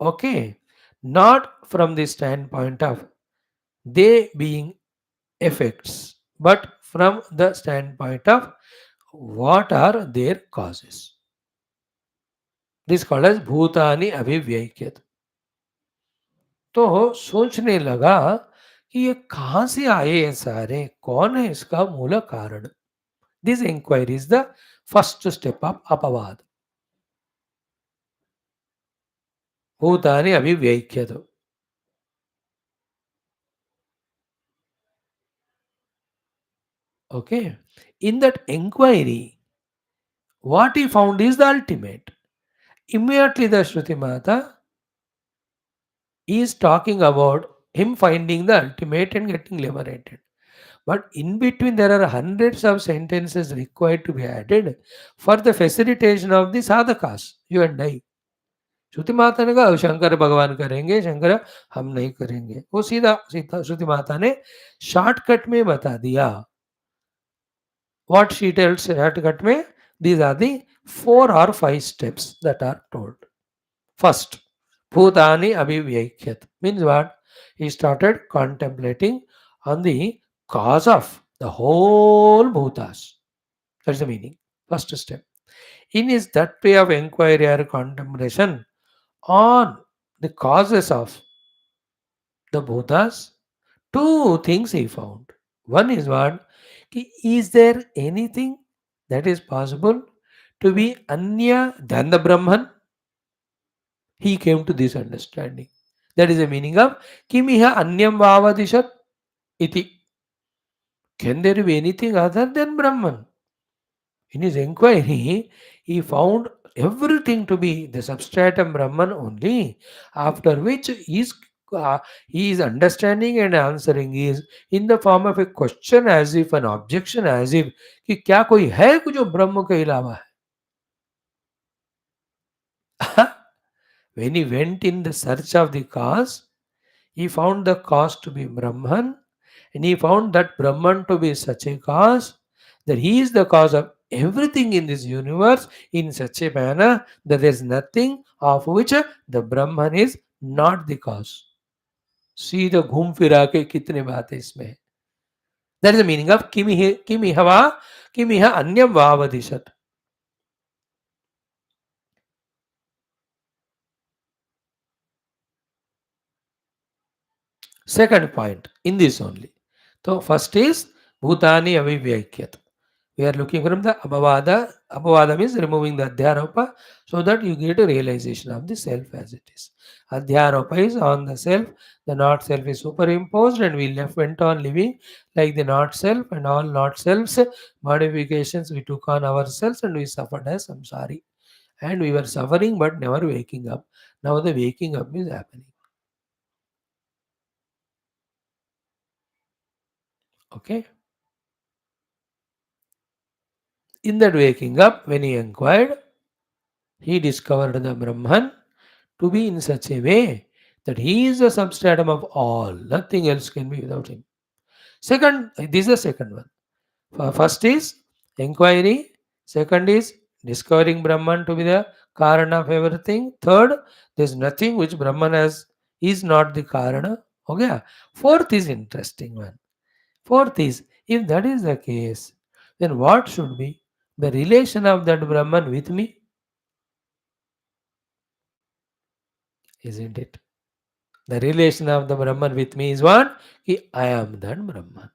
Speaker 1: Okay, not from the standpoint of they being effects, but from the standpoint of what are their causes. This is called as bhutani abhivyaikyat. तो सोचने लगा कि ये कहाँ से आए ये सारे, कौन है इसका मूल कारण. This inquiry is the first step of अपवाद. भूतानि अभिव्यख्यत. Okay, in that inquiry, what he found is the ultimate. Immediately, the Shruti Mata is talking about him finding the ultimate and getting liberated. But in between, there are hundreds of sentences required to be added for the facilitation of the sadhakas, you and I. श्रुति माता ने कहा शंकर भगवान करेंगे, शंकर हम नहीं करेंगे. वो सीधा सीधा श्रुति माता ने शॉर्टकट में बता दिया. What she tells shortcut में, these are the 4 or 5 steps that are told. First, bhutani abhivyakhyat means what? He started contemplating on the cause of the whole bhutas. That's the meaning. First step. In his that way of inquiry or contemplation on the causes of the bhutas, 2 things he found. One is what? Is there anything that is possible to be anya than the Brahman? He came to this understanding. That is the meaning of kimiha anyam vavadishat iti. Can there be anything other than Brahman? In his inquiry, he found everything to be the substratum Brahman only, after which he is understanding and answering is in the form of a question, as if an objection, as if कि क्या कोई है कुछ जो ब्रह्म के अलावा है. When he went in the search of the cause, he found the cause to be Brahman, and he found that Brahman to be such a cause that he is the cause of everything in this universe in such a manner that there is nothing of which the Brahman is not the cause. See the घूम फिरा के कितने बातें इसमें है. That is the meaning of किमिहवा किमिह अन्यम वावदिशत. Second point in this only. So first is bhutani avivyaikyat. We are looking from the abhavada. Abhavada means removing the adhyaropa so that you get a realization of the self as it is. Adhyaropa is on the self. The not self is superimposed and we went on living like the not self, and all not selves modifications we took on ourselves and we suffered as samsari. And we were suffering but never waking up. Now the waking up is happening. Okay. In that waking up, when he inquired, he discovered the Brahman to be in such a way that he is the substratum of all. Nothing else can be without him. Second, this is the second one. First is inquiry. Second is discovering Brahman to be the Karana of everything. Third, there is nothing which Brahman has is not the Karana. Okay. Fourth is interesting one. Fourth is, if that is the case, then what should be the relation of that Brahman with me? Isn't it? The relation of the Brahman with me is what? Ki I am that Brahman.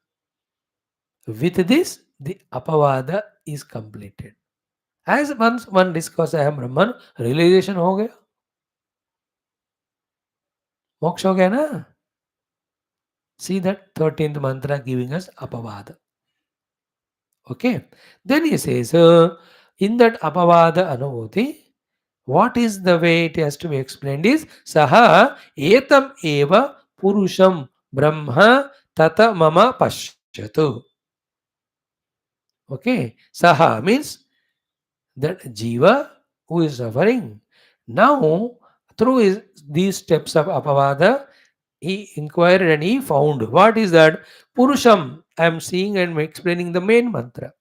Speaker 1: With this, the apavada is completed. As once one discusses I am Brahman, realization हो गया, मोक्ष हो गया ना. See that 13th mantra giving us apavada. Okay. Then he says, in that apavada anubhuti, what is the way it has to be explained is saha etam eva purusham brahma tata mama pashyatu. Okay. Saha means that jiva who is suffering. Now, through these steps of apavada, he inquired and he found what is that Purusham. I am seeing and explaining the main mantra.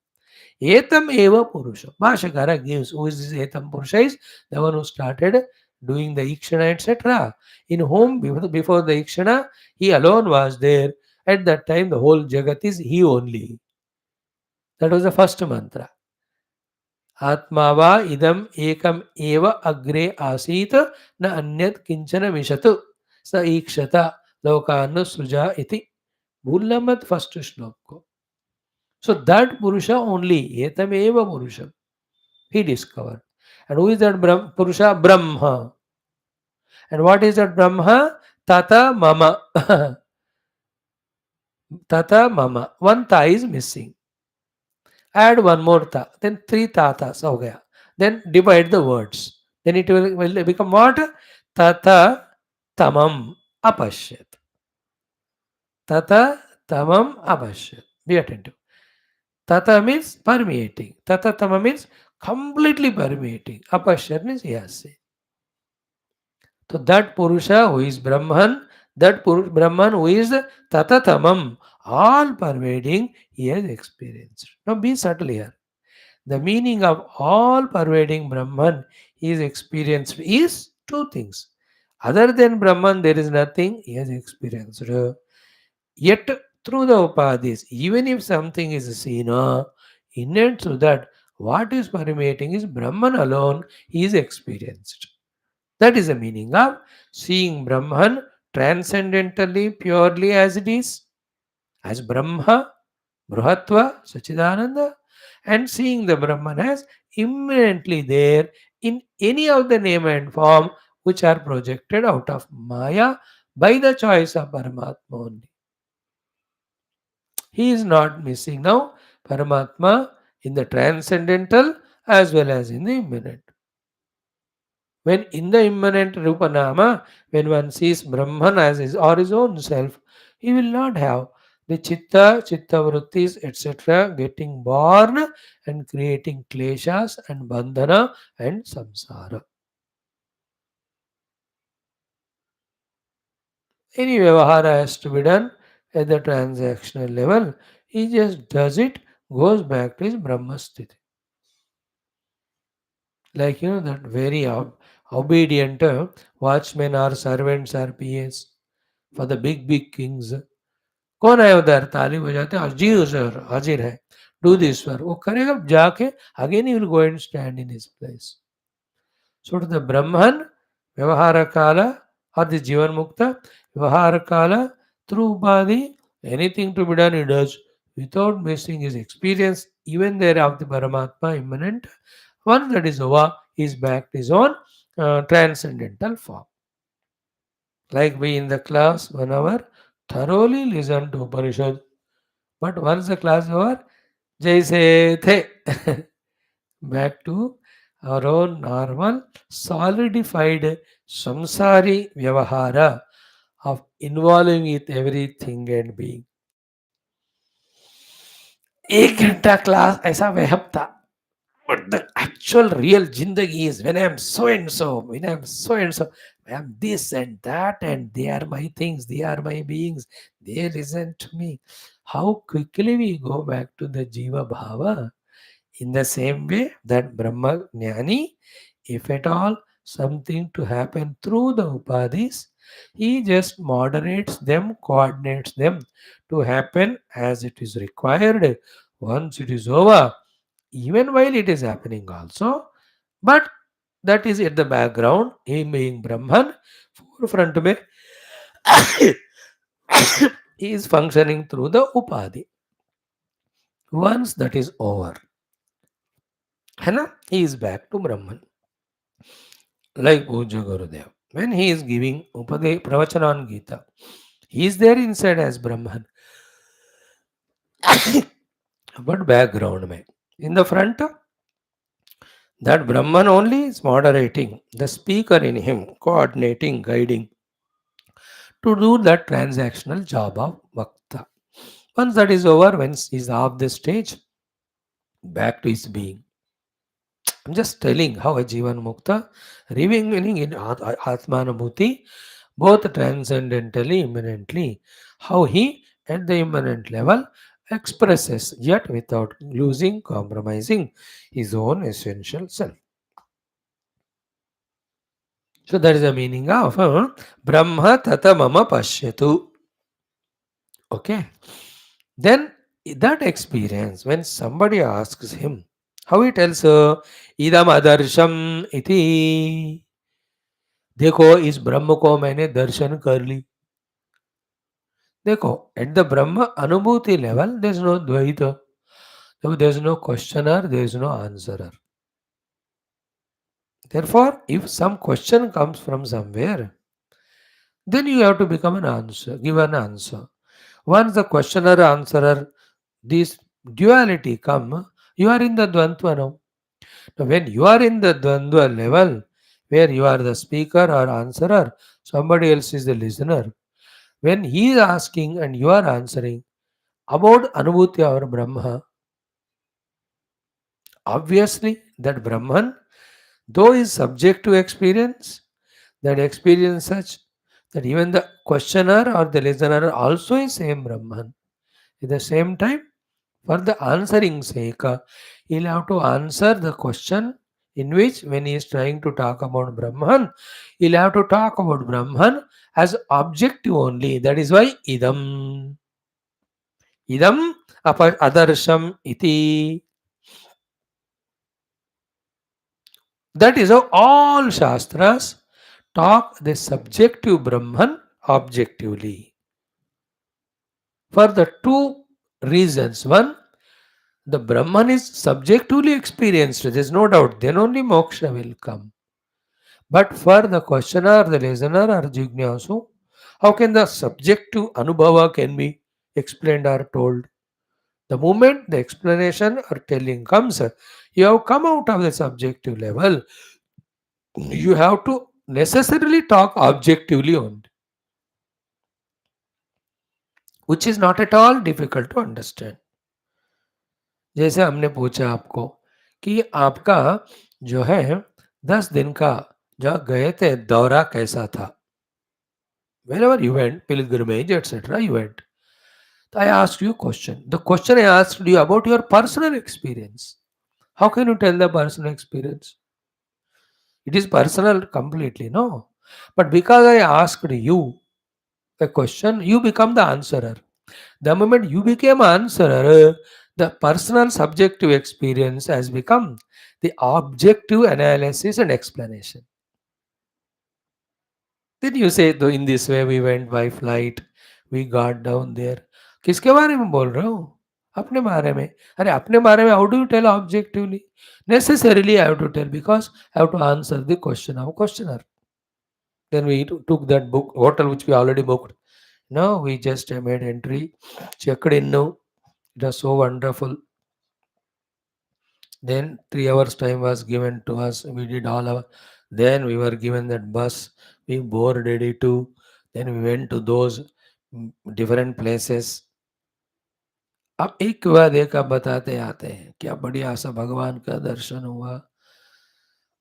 Speaker 1: Etam eva Purusham. Bhashyakara gives who is this Etam Purusha is the one who started doing the Ikshana, etc. In whom before the Ikshana, he alone was there. At that time, the whole Jagat is he only. That was the first mantra. आत्मा इदम एकम एव अग्रे आसीत न अन्यत् किंचन विशत स ईक्षत लोकान् सृजा इति. भूलना मत फर्स्ट श्लोक को. So that Purusha only, etam eva Purusha, he discovered. And who is that Purusha? Brahma. And what is that Brahma? Tata Mama. Tata Mama. One ta is missing. Add one more ta, then three tatas ho gaya. Then divide the words. Then it will become what? Tata tamam apashyat. Tata tamam apashyat. Be attentive. Tata means permeating. Tata tamam means completely permeating. Apashyat means yes. So that Purusha who is Brahman, that Brahman who is Tata tamam, all pervading, he has experienced. Now be subtle here. The meaning of all pervading Brahman he is experienced is two things. Other than Brahman, there is nothing he has experienced. Yet through the Upadhis, even if something is seen, innate to that, what is permeating is Brahman alone he is experienced. That is the meaning of seeing Brahman transcendentally, purely as it is, as Brahma, Bruhatva, Sachidananda, and seeing the Brahman as immanently there in any of the name and form which are projected out of Maya by the choice of Paramatma only. He is not missing now Paramatma in the transcendental as well as in the immanent. When in the immanent Rupanama, when one sees Brahman as his or his own self, he will not have the chitta vrittis, etc., getting born and creating kleshas and bandhana and samsara. Any vyavahara has to be done at the transactional level. He just does it, goes back to his Brahmasthiti. Like that very obedient watchmen or servants or PAs for the big kings. कौन है उधर ताली बजाते हैं जी sir हाजिर है do this sir वो करेगा जाके again he will go and stand in his place. So to the Brahman, Vyavahara Kala or the Jivan Mukta, Vyavahara Kala, through Upadhi, anything to be done he does without missing his experience, even there of the Paramatma immanent. Once that is over, he is back to his own transcendental form. Like we in the class, 1 hour, thoroughly listen to Upanishad. But once the class is over, Jai Se The. Back to our own normal, solidified samsari vyavahara of involving with everything and being. एक घंटा class ऐसा वहम था. But the actual real jindagi is when I am so and so, when I am so and so, I am this and that, and they are my things, they are my beings, they listen to me. How quickly we go back to the Jiva Bhava. In the same way that Brahma Jnani, if at all something to happen through the Upadhis, he just moderates them, coordinates them to happen as it is required. Once it is over, even while it is happening also, but that is at the background, him being Brahman, forefront में he is functioning through the Upadhi. Once that is over, है ना, he is back to Brahman. Like Pujya Gurudev, when he is giving pravachana on Gita, he is there inside as Brahman, but background में. In the front, that Brahman only is moderating, the speaker in him, coordinating, guiding, to do that transactional job of Vakta. Once that is over, when he is off the stage, back to his being. I'm just telling how a Jivan Mukta, remaining in Atmanabhuti, both transcendentally, immanently, how he, at the immanent level, expresses, yet without losing, compromising his own essential self. So that is the meaning of Brahma Tata Mama Pashyatu. Okay. Then that experience, when somebody asks him, how he tells idam adarsham iti, देखो इस ब्रह्म को मैंने दर्शन कर ली. देखो, at the Brahma Anubhuti level, there is no Dvaita. There is no questioner, there is no answerer. Therefore, if some question comes from somewhere, then you have to become an answer, give an answer. Once the questioner, answerer, this duality come, you are in the Dvantva now. Now, when you are in the Dvandva level, where you are the speaker or answerer, somebody else is the listener. When he is asking and you are answering about Anubhuti or Brahma, obviously that Brahman, though is subject to experience, that experience such that even the questioner or the listener also is same Brahman. At the same time, for the answering sake, he'll have to answer the question in which when he is trying to talk about Brahman, he'll have to talk about Brahman as objective only. That is why idam adarsham iti. That is how all Shastras talk the subjective Brahman objectively. For the two reasons. One, the Brahman is subjectively experienced, there is no doubt, then only moksha will come. But for the questioner, the listener, or jignasu, how can the subjective anubhava can be explained or told? The moment the explanation or telling comes, you have come out of the subjective level. You have to necessarily talk objectively on, which is not at all difficult to understand. जैसे हमने पूछा आपको कि आपका जो है 10 दिन का जो गए थे दौरा कैसा था. Wherever you went, pilgrimage, etc., you went. I asked you a question. The question I asked you about your personal experience. How can you tell the personal experience? It is personal completely, no. But because I asked you a question, you become the answerer. The moment you became answerer, the personal subjective experience has become the objective analysis and explanation. Then you say, though in this way we went by flight, we got down there. किसके बारे में बोल रहे हो? अपने बारे में. अरे अपने बारे में how do you tell objectively? Necessarily I have to tell because I have to answer the question of questioner. Then we took that book, hotel which we already booked. No, we just made entry, checked in now. It was so wonderful. Then 3 hours time was given to us. We did all our. Then we were given that bus. We boarded it too. Then we went to those different places. अब एक के बाद एक आप बताते आते हैं क्या बढ़िया सा भगवान का दर्शन हुआ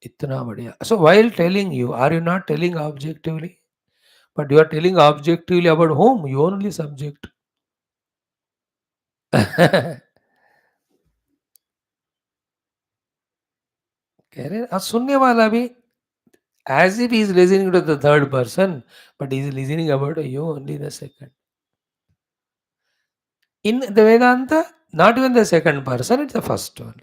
Speaker 1: इतना बढ़िया. So while telling you, are you not telling objectively? But you are telling objectively about whom? You only subject. कह रहे और सुनने वाला भी as if he is listening to the third person, but he is listening about you only the second. In the Vedanta, not even the second person, it's the first one.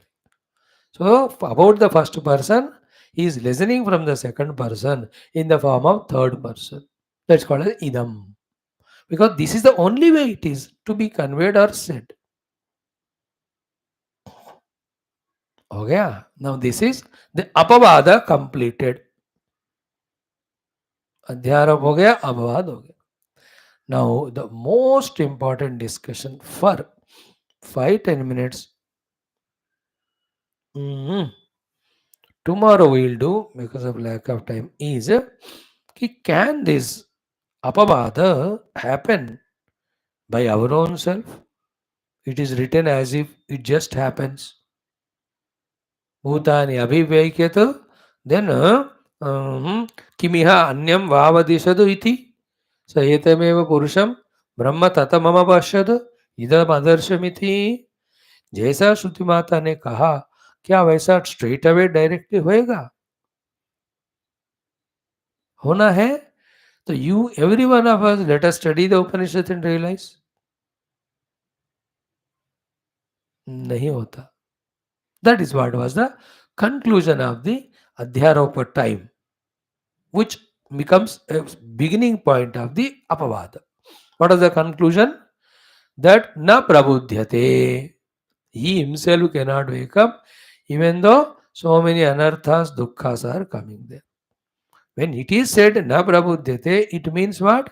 Speaker 1: So about the first person, he is listening from the second person in the form of third person. That's called as idam. Because this is the only way it is to be conveyed or said. Okay? Now this is the apavada completed. अध्यारोप हो गया अपवाद हो गया. Now the most important discussion for 5-10 minutes. Tomorrow we will do because of lack of time is can this apavada happen by our own self? It is written as if it just happens. Bhutani abhivyaikyata. Then kimiha anyam vavadishadu iti. Sahitham purusham brahma tata mama pashyad idam adarshamithi. जैसा श्रुति माता ने कहा क्या वैसा straight away directly होएगा होना है तो you every one of us let us study the Upanishad and realize नहीं होता. That is what was the conclusion of the अध्यारोप time which becomes a beginning point of the apavada. What is the conclusion? That na prabudhyate. He himself cannot wake up even though so many anarthas, dukkhas are coming there. When it is said na prabudhyate, it means what?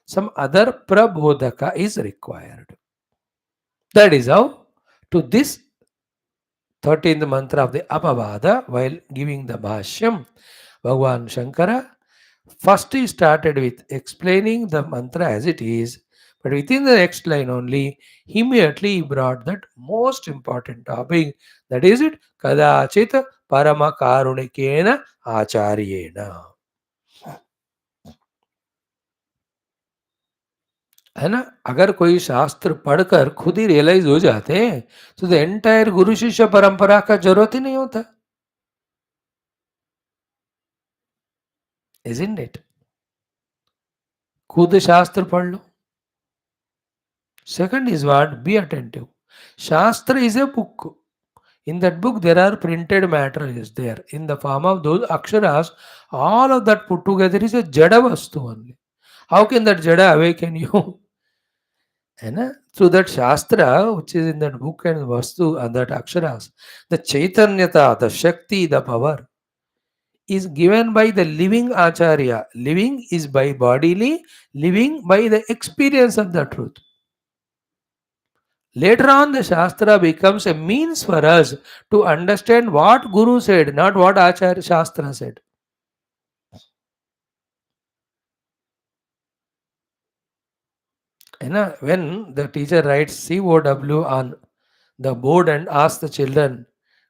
Speaker 1: Some other prabodhaka is required. That is how to this 13th mantra of the Apavada, while giving the Bhashyam, Bhagavan Shankara first he started with explaining the mantra as it is, but within the next line only, immediately he brought that most important topic, that is it, Kadachit Parama Karunikena Acharyena. है ना. अगर कोई शास्त्र पढ़कर खुद ही realise हो जाते हैं तो द एंटायर गुरु शिष्य परंपरा का जरूरत ही नहीं होता. Isn't it? खुद शास्त्र पढ़ लो. Second is what? Be attentive. Shastra is a book. In that book, there are printed matter is there in the form of those aksharas. All of that put together is a jada vastu only. How can that jada awaken you? Through that shastra, which is in that book and vastu and that aksharas, the chaitanyata, the shakti, the power is given by the living acharya. Living is by bodily, living by the experience of the truth. Later on, the Shastra becomes a means for us to understand what Guru said, not what Acharya Shastra said. When the teacher writes COW on the board and asks the children,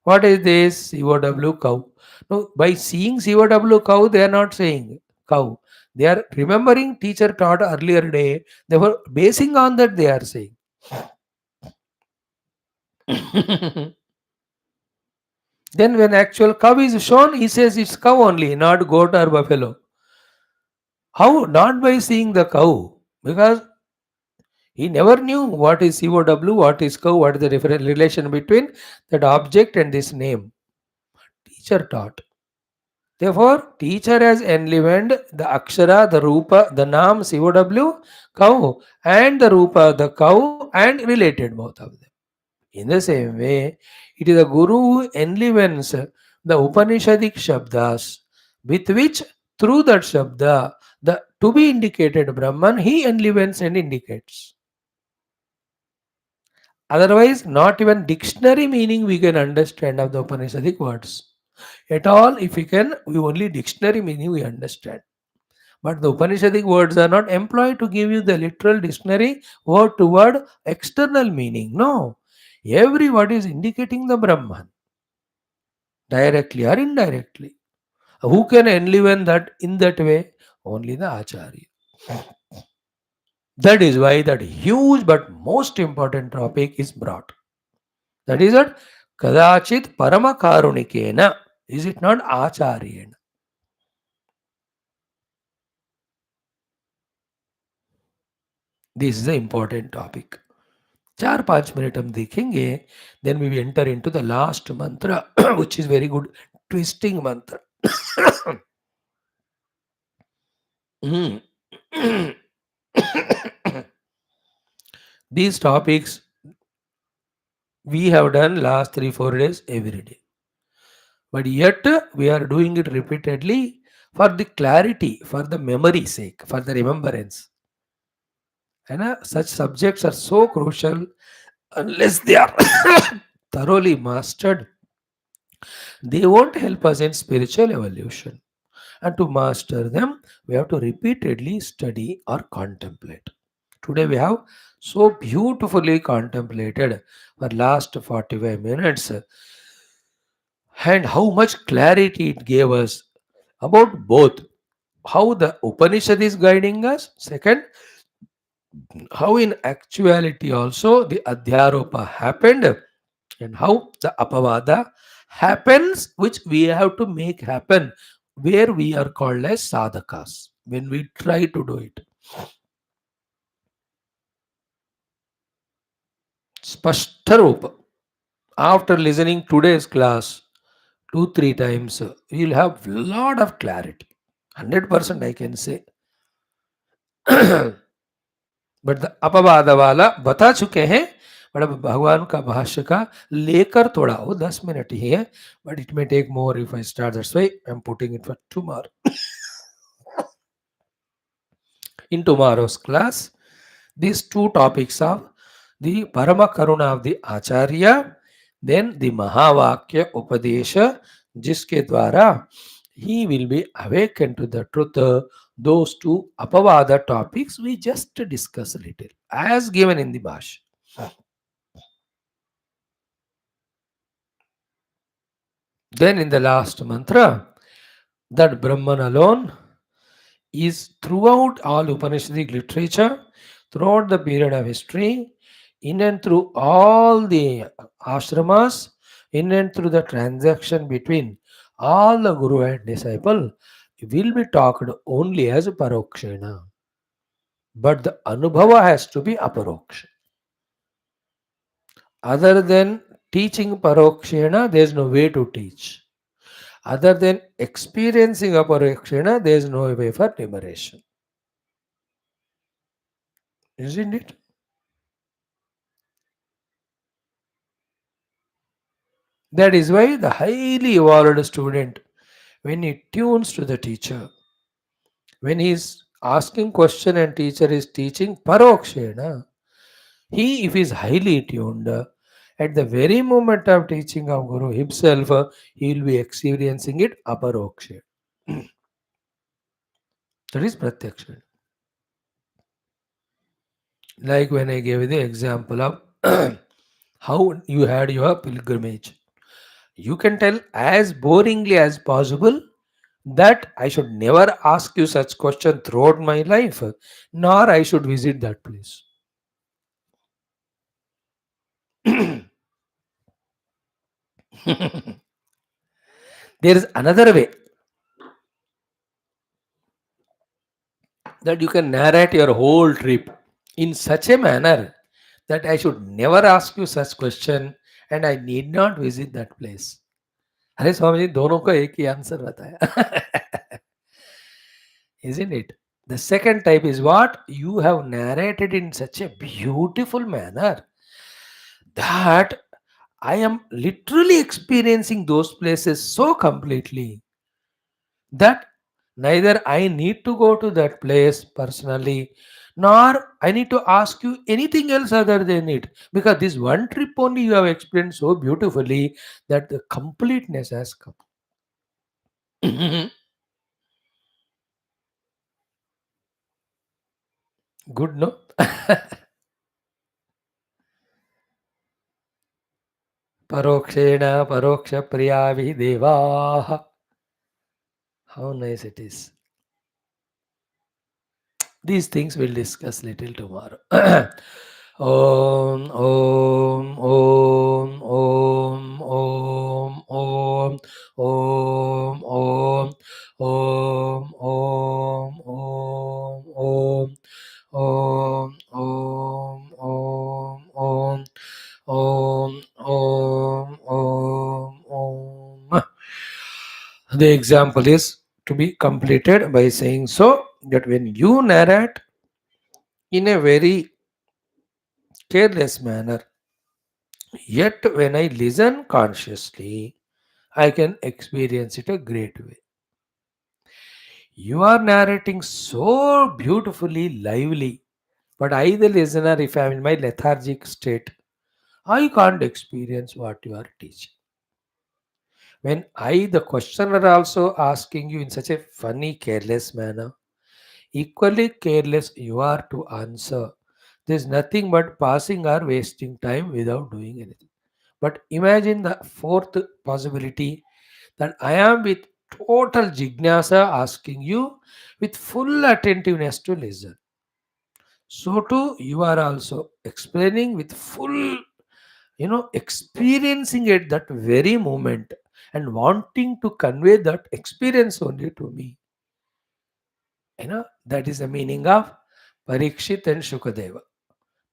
Speaker 1: what is this COW cow? No, by seeing COW cow, they are not saying cow. They are remembering teacher taught earlier day. They were basing on that they are saying. Then when actual cow is shown, he says it's cow only, not goat or buffalo. How? Not by seeing the cow. Because he never knew what is COW, what is cow, what is the different relation between that object and this name. Teacher taught. Therefore, teacher has enlivened the akshara, the rupa, the naam COW, cow, and the rupa, the cow, and related both of them. In the same way, it is the Guru who enlivens the Upanishadic Shabdas, with which, through that Shabda, the to be indicated Brahman, he enlivens and indicates. Otherwise, not even dictionary meaning we can understand of the Upanishadic words. At all, if we only dictionary meaning we understand. But the Upanishadic words are not employed to give you the literal dictionary word to word external meaning. No. Every word is indicating the Brahman, directly or indirectly. Who can enliven that in that way? Only the Acharya. That is why that huge but most important topic is brought. That is what Kadachit Paramakarunikena. Is it not Acharyena? This is the important topic. 4-5 minute हम देखेंगे. Then we will enter into the last mantra, which is very good, twisting mantra. Mm. These topics we have done last 3-4 days every day. But yet we are doing it repeatedly for the clarity, for the memory sake, for the remembrance. And such subjects are so crucial. Unless they are thoroughly mastered, they won't help us in spiritual evolution. And to master them, we have to repeatedly study or contemplate. Today we have so beautifully contemplated for last 45 minutes, and how much clarity it gave us about both how the Upanishad is guiding us. Second, how in actuality also the Adhyaropa happened, and how the Apavada happens, which we have to make happen, where we are called as sadhakas when we try to do it. Spashtarupa. After listening today's class 2-3 times, you'll have lot of clarity. 100% I can say. But the अपवाद वाला बता चुके हैं. But अब भगवान का भाष्य का लेकर थोड़ा वो 10 मिनट ही है. But it may take more if I start. That's why I am putting it for tomorrow. In tomorrow's class, these two topics of the Parama Karuna of the Acharya, then the Mahavakya Upadesha, जिसके द्वारा he will be awakened to the truth. Those two Apavada topics we just discuss a little, as given in the Bhashya. Then in the last mantra, that Brahman alone is throughout all Upanishadic literature, throughout the period of history, in and through all the ashramas, in and through the transaction between all the guru and disciple, will be talked only as parokshena. But the anubhava has to be aparoksha. Other than teaching parokshena, there is no way to teach. Other than experiencing aparokshena, there is no way for liberation. Isn't it? That is why the highly evolved student, when he tunes to the teacher, when he is asking question and teacher is teaching parokshena, he, if he is highly tuned, at the very moment of teaching of Guru himself, he will be experiencing it aparoksha. That is pratyaksha. Like when I gave the example of how you had your pilgrimage. You can tell as boringly as possible that I should never ask you such question throughout my life, nor I should visit that place. There is another way that you can narrate your whole trip in such a manner that I should never ask you such question and I need not visit that place. अरे स्वामी जी दोनों का एक ही answer बताया. Isn't it? The second type is what you have narrated in such a beautiful manner that I am literally experiencing those places so completely that neither I need to go to that place personally, nor I need to ask you anything else other than it. Because this one trip only you have explained so beautifully that the completeness has come. Good, no? Parokshena paroksha priyavi devaha. How nice it is. These things we'll discuss little tomorrow. Om, Om, Om, Om, Om, Om, Om, Om, Om, Om, Om, Om, Om, Om, Om, Om, Om, Om, Om. The example is to be completed by saying so that when you narrate in a very careless manner, yet when I listen consciously, I can experience it a great way. You are narrating so beautifully, lively, but I, the listener, if I am in my lethargic state, I can't experience what you are teaching. When I, the questioner, also asking you in such a funny, careless manner, equally careless you are to answer. There's nothing but passing or wasting time without doing anything. But imagine the fourth possibility that I am with total jignasa asking you with full attentiveness to listen. So too, you are also explaining with full, experiencing at that very moment and wanting to convey that experience only to me. That is the meaning of Parikshit and Shukadeva.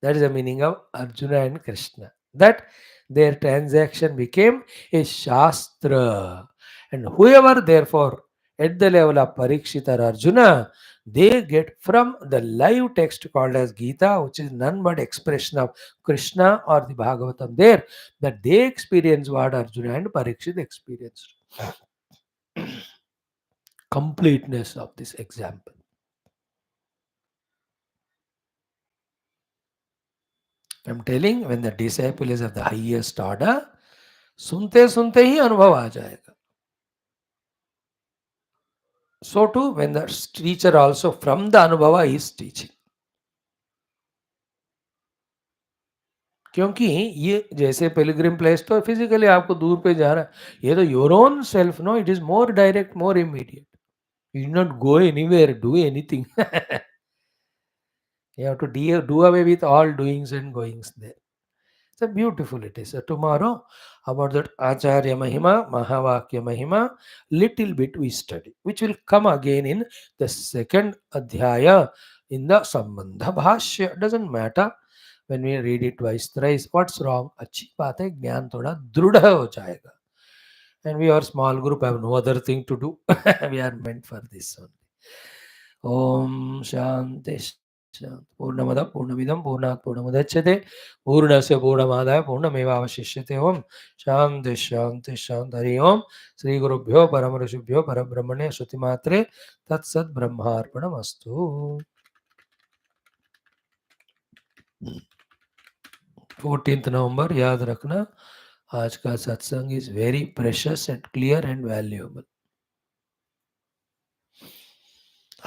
Speaker 1: That is the meaning of Arjuna and Krishna. That their transaction became a Shastra. And whoever, therefore, at the level of Parikshit or Arjuna, they get from the live text called as Gita, which is none but expression of Krishna or the Bhagavatam there, that they experience what Arjuna and Parikshit experienced. Completeness of this example. I'm telling, when the disciple is of the highest order, सुनते सुनते ही अनुभव आ जाएगा. So too, when the teacher also from the अनुभव is teaching. क्योंकि ये जैसे Pilgrim place तो physically आपको दूर पे जा रहा है, ये तो your own self, no, it is more direct, more immediate. You not go anywhere, do anything. You have to do away with all doings and goings there. So beautiful it is. So tomorrow about that Acharya Mahima, Mahavakya Mahima, little bit we study, which will come again in the second Adhyaya in the Sambandha Bhashya. Doesn't matter when we read it twice, thrice. What's wrong? अच्छी बात है, ज्ञान थोड़ा दृढ़ हो जाएगा. And we are small group, have no other thing to do. We are meant for this only. Om Shanti Shanti. Purnamada Purnamidam Purnat Purnamudachyate Purnasya Purnamadaya Purnamevavashishyate. Om Shanti Shanti Shanti. Hari Om. Sri Guru Bhyo Paramarashubhyo Parabrahmane Shruti Matre Tat Sat Brahmarpanamastu. 14th November याद रखना, आज का सत्संग is very precious and clear and valuable.